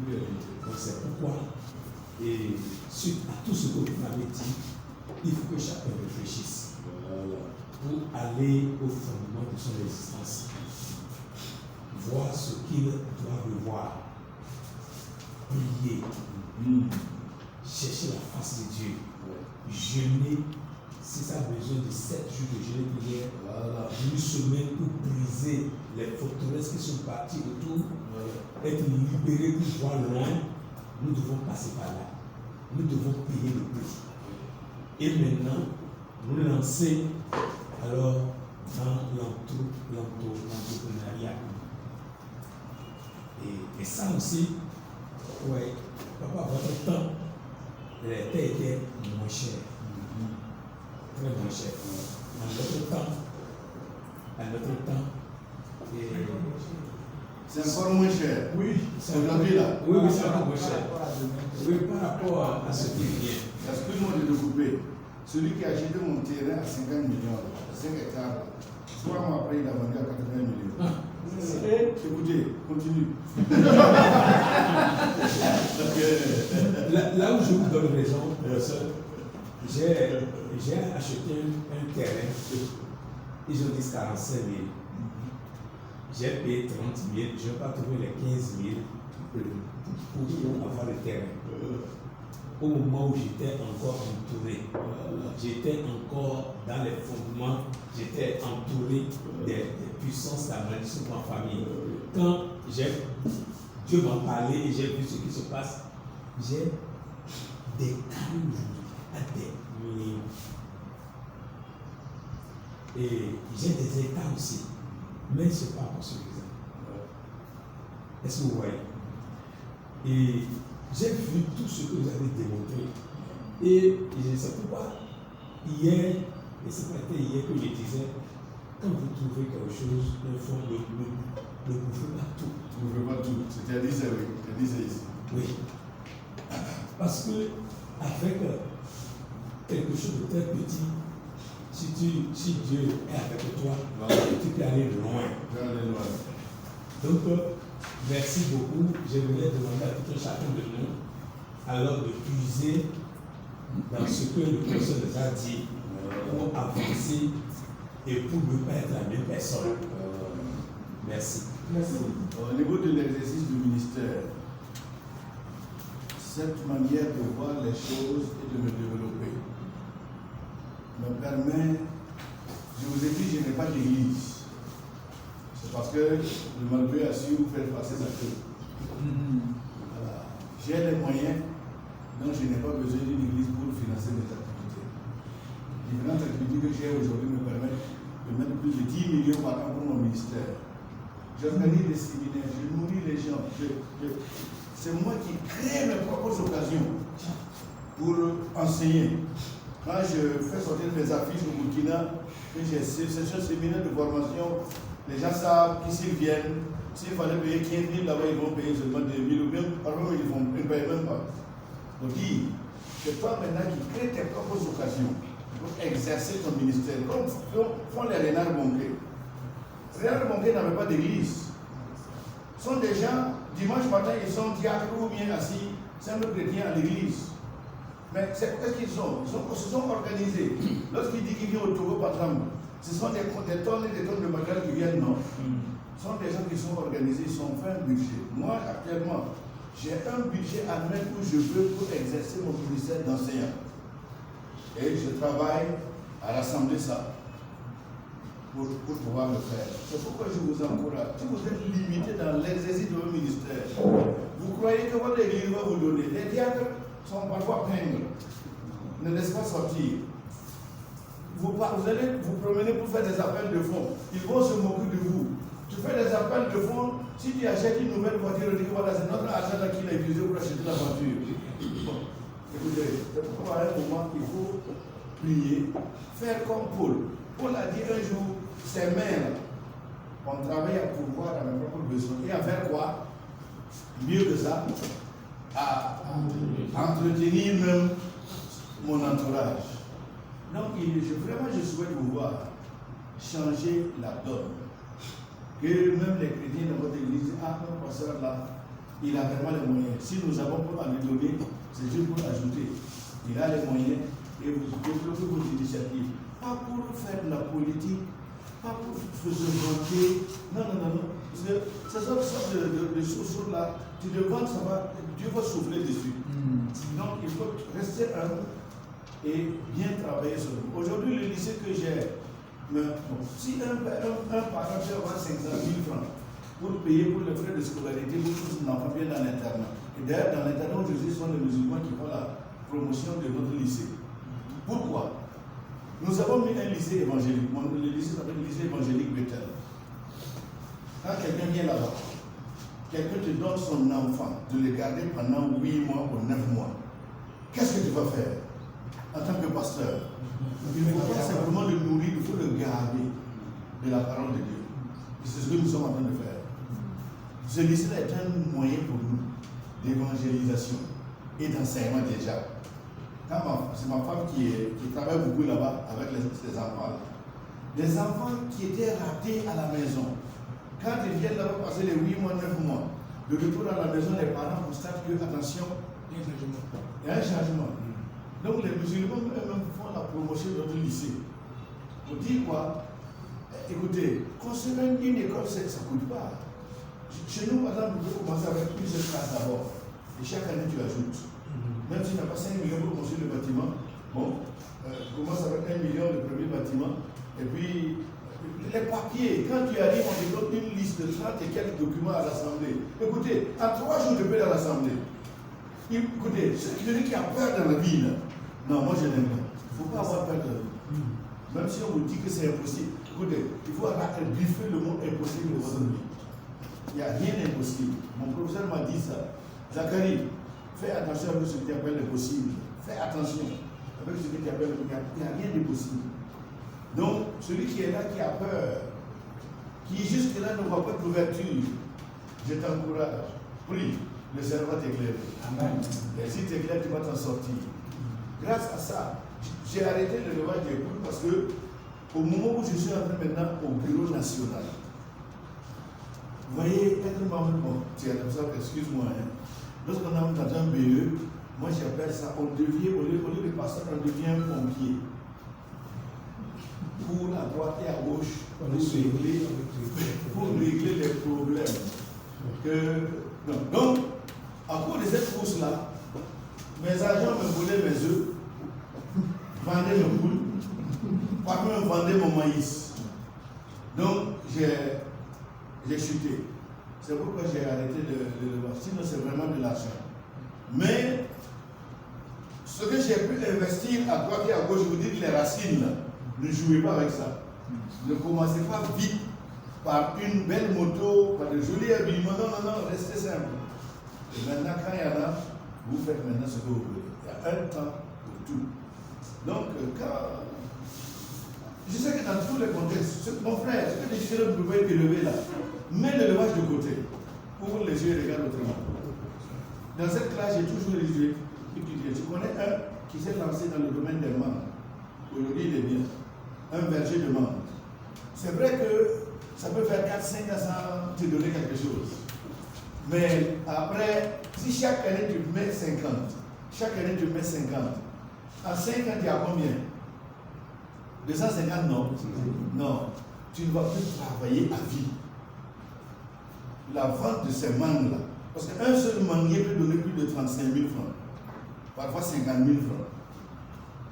S6: Donc c'est pourquoi, et suite à tout ce que vous m'avez dit, il faut que chacun réfléchisse pour aller au fondement de son existence, voir ce qu'il doit revoir, prier, chercher la face de Dieu, jeûner, si ça a besoin de 7 jours de jeûne et prière, une semaine pour briser les forteresses qui sont parties autour, être libérés pour voir loin. Nous devons passer par là. Nous devons payer le prix. Et maintenant, nous lancer alors dans l'entrepreneuriat. Et ça aussi, ouais, papa, votre temps, les terres étaient moins chères. Très moins cher. À notre temps, et
S1: C'est encore moins cher.
S6: oui,
S1: Aujourd'hui là.
S6: Oui, c'est encore moins cher. Oui, par rapport à ce qui vient.
S1: Excuse-moi de te couper. Celui qui a acheté mon terrain à 50 millions, 5 hectares, 3 mois après, il a vendu à 80 millions. Écoutez, continue.
S6: Là où je vous donne raison, professeur, j'ai acheté un terrain, ils ont dit 45 000. J'ai payé 30 000, je n'ai pas trouvé les 15 000 pour avoir le terrain. Au moment où j'étais encore entouré, j'étais encore dans les fondements, j'étais entouré des puissances d'amélioration de ma famille. Quand Dieu m'a parlé et j'ai vu ce qui se passe, j'ai des carrés aujourd'hui à des millions. Et j'ai des états aussi, mais ce n'est pas encore suffisant. Est-ce que vous voyez? Et j'ai vu tout ce que vous avez démontré. Et c'est pourquoi hier, et c'est pas hier que je disais, quand vous trouvez quelque chose, il faut ne bouffez pas tout.
S1: Ne bouffez pas tout. C'était à 10 heures, oui. Je disais ici.
S6: Oui. Parce que avec quelque chose de très petit, si Dieu est avec toi, tu peux aller loin. Donc, merci beaucoup. Je voulais demander à tout un chacun de nous alors de puiser dans ce que le professeur nous a dit pour avancer et pour ne pas être la même personne. Merci.
S2: Merci.
S1: Au niveau de l'exercice du ministère, cette manière de voir les choses et de me développer me permet, je vous ai dit, je n'ai pas d'église. C'est parce que le malgré a su vous faire passer sa queue. Voilà. J'ai les moyens, donc je n'ai pas besoin d'une église pour financer mes activités. Les différentes activités que j'ai aujourd'hui me permettent de mettre plus de 10 millions par an pour mon ministère. J'organise des séminaires, je nourris les gens. C'est moi qui crée mes propres occasions pour enseigner. Quand je fais sortir mes affiches au Burkina, que j'ai ce séminaire de formation, les gens savent que s'ils viennent, s'il fallait payer 15 000 là-bas, ils vont payer seulement 2 000 ou même, parfois ils ne payent même pas. Donc, c'est toi maintenant qui crée tes propres occasions pour exercer ton ministère, comme font les Renard Bonquet. Renard Bonquet n'avait pas d'église. Ce sont des gens, dimanche matin, ils sont diacres ou bien assis, simples chrétiens à l'église. Mais c'est qu'est-ce qu'ils sont? Ils se sont organisés. Lorsqu'il dit qu'il vient au Togo, par exemple, ce sont des tonnes et des tonnes de matériel qui viennent, non. Ce sont des gens qui sont organisés, ils ont fait un budget. Moi, actuellement, j'ai un budget annuel où je veux pour exercer mon ministère d'enseignant. Et je travaille à rassembler ça pour pouvoir le faire. C'est pourquoi je vous encourage. Si vous êtes limité dans l'exercice de votre ministère, vous croyez que votre église va vous donner. Les diacres sont parfois pingres, ne laissent pas sortir. Vous allez vous promener pour faire des appels de fonds. Ils vont se moquer de vous. Tu fais des appels de fonds. Si tu achètes une nouvelle voiture, on dit que voilà, c'est notre argent qu'il a utilisé pour acheter la voiture. Bon, écoutez, c'est pourquoi à un moment il faut prier, faire comme Paul. Paul a dit un jour, ses mains, on travaille à pourvoir à mes propres besoins. Et à faire quoi? Mieux que ça, à entretenir même mon entourage. Donc, vraiment, je souhaite vous voir changer la donne. Que même les chrétiens dans votre église, ah, un pasteur là, il a vraiment les moyens. Si nous avons pour lui donner, c'est juste pour ajouter. Il a les moyens et vous développez vos initiatives. Pas pour faire de la politique, pas pour se vanter. Non. C'est ça sorte de choses là. Tu te vantes, ça va, Dieu va souffler dessus. Donc, il faut rester humble et bien travailler sur vous. Aujourd'hui, le lycée que j'ai, si un parent peut avoir 500 000 francs pour payer pour les frais de scolarité pour que son enfant vienne dans l'internat, et d'ailleurs dans l'internat aujourd'hui ce sont les musulmans qui font la promotion de notre lycée. Pourquoi? Nous avons mis un lycée évangélique. Le lycée s'appelle le lycée évangélique Bethel. Quand quelqu'un vient là-bas, quelqu'un te donne son enfant, de le garder pendant 8 mois ou 9 mois, qu'est-ce que tu vas faire en tant que pasteur? Il ne faut pas simplement le nourrir, il faut le garder de la parole de Dieu. C'est ce que nous sommes en train de faire. Ce lycée est un moyen pour nous d'évangélisation et d'enseignement déjà. C'est ma femme qui travaille beaucoup là-bas avec les enfants. Des enfants qui étaient ratés à la maison. Quand ils viennent là-bas passer les 8 mois, 9 mois, de retour à la maison, les parents constatent que, attention, il y a un changement. Donc les musulmans eux-mêmes font la promotion de notre lycée. On dit quoi? Écoutez, construire une école, ça ne coûte pas. Chez nous, par exemple, vous pouvez commencer avec une seule classe d'abord. Et chaque année, tu ajoutes. Même si tu n'as pas 5 millions pour construire le bâtiment, bon, commence avec 1 million le premier bâtiment. Et puis, les papiers, quand tu arrives, on te donne une liste de 30 et quelques documents à l'Assemblée. Écoutez, en 3 jours, tu peux aller à l'Assemblée. Écoutez, celui qui a peur dans la vie, là, non, moi je n'aime pas. Il ne faut pas avoir peur dans la vie. Même si on vous dit que c'est impossible. Écoutez, il faut biffer le mot impossible de votre vie. Il n'y a rien d'impossible. Mon professeur m'a dit ça. Zacharie, fais attention avec ce que tu appelles l'impossible. Fais attention avec ce que tu appelles l'impossible. Il n'y a rien d'impossible. Donc, celui qui est là, qui a peur, qui jusque-là ne voit pas d'ouverture, je t'encourage. Prie, le Seigneur va t'éclairer. Amen. Et si tu éclaires, tu vas t'en sortir. Grâce à ça, j'ai arrêté le levage des poules parce que au moment où je suis entré maintenant au bureau national, vous voyez, être membre, bon, excuse-moi, hein, lorsqu'on a dans un BE, moi j'appelle ça, on devient, au lieu de passer, on devient un pompier. Pour à droite et à gauche, pour régler les problèmes. Donc, à cause de cette course-là, mes agents me volaient mes œufs, vendaient mes poules, parfois me vendaient mon maïs. Donc, j'ai chuté. C'est pourquoi j'ai arrêté de le voir. Sinon, c'est vraiment de l'argent. Mais, ce que j'ai pu investir à droite et à gauche, je vous dis que les racines, là, ne jouez pas avec ça. Ne commencez pas vite par une belle moto, par de jolis habillements. Non, restez simple. Et maintenant, quand il y en a, vous faites maintenant ce que vous voulez. Il y a un temps pour tout. Donc, je sais que dans tous les contextes, mon frère, ce que les chrétiens ne peuvent pas élever là, mets le levage de côté. Ouvre les yeux et regarde autrement. Dans cette classe, j'ai toujours les yeux étudiés. Je connais un qui s'est lancé dans le domaine des membres. Aujourd'hui, il est bien. Un berger de membres. C'est vrai que ça peut faire 4-5 ans sans te donner quelque chose. Mais après, si chaque année tu mets 50, chaque année tu mets 50. En 5 ans, tu as combien? 250, non? Non. Tu ne vas plus travailler à vie. La vente de ces mangues-là, parce qu'un seul manguier peut donner plus de 35 000 francs, parfois 50 000 francs.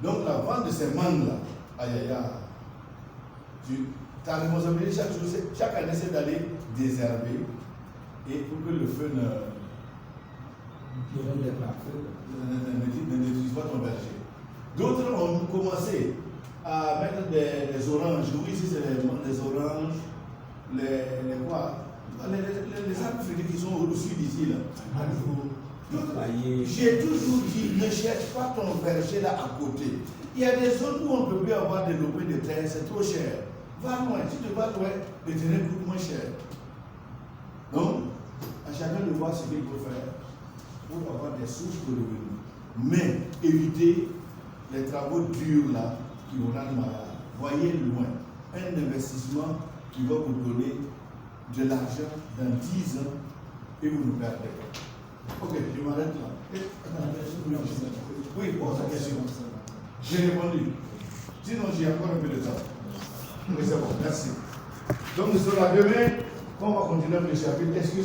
S1: Donc la vente de ces mangues-là, aïe aïe aïe, ta responsabilité chaque année, c'est d'aller désherber et pour que le feu ne détruise pas ton verger. D'autres ont commencé à mettre des oranges. Oui, ici c'est les oranges, les quoi? Les arbres fruitiers qui sont au sud d'ici là. J'ai toujours dit, ne cherche pas ton verger là à côté. Il y a des zones où on ne peut plus avoir développé de terre, c'est trop cher. Va loin, si tu vas loin, le terrain coûte moins cher. Donc, à chacun de voir ce qu'il peut faire pour avoir des sources de revenus. Mais éviter les travaux durs là qui vous rendent malade. Voyez loin. Un investissement qui va vous donner de l'argent dans 10 ans et vous nous perdez. Ok, je m'arrête là. Oui, pose la question. J'ai répondu. Sinon, j'ai encore un peu de temps. Oui, c'est bon, merci. Donc, nous sommes là demain. On va continuer le chapitre. Excusez-moi.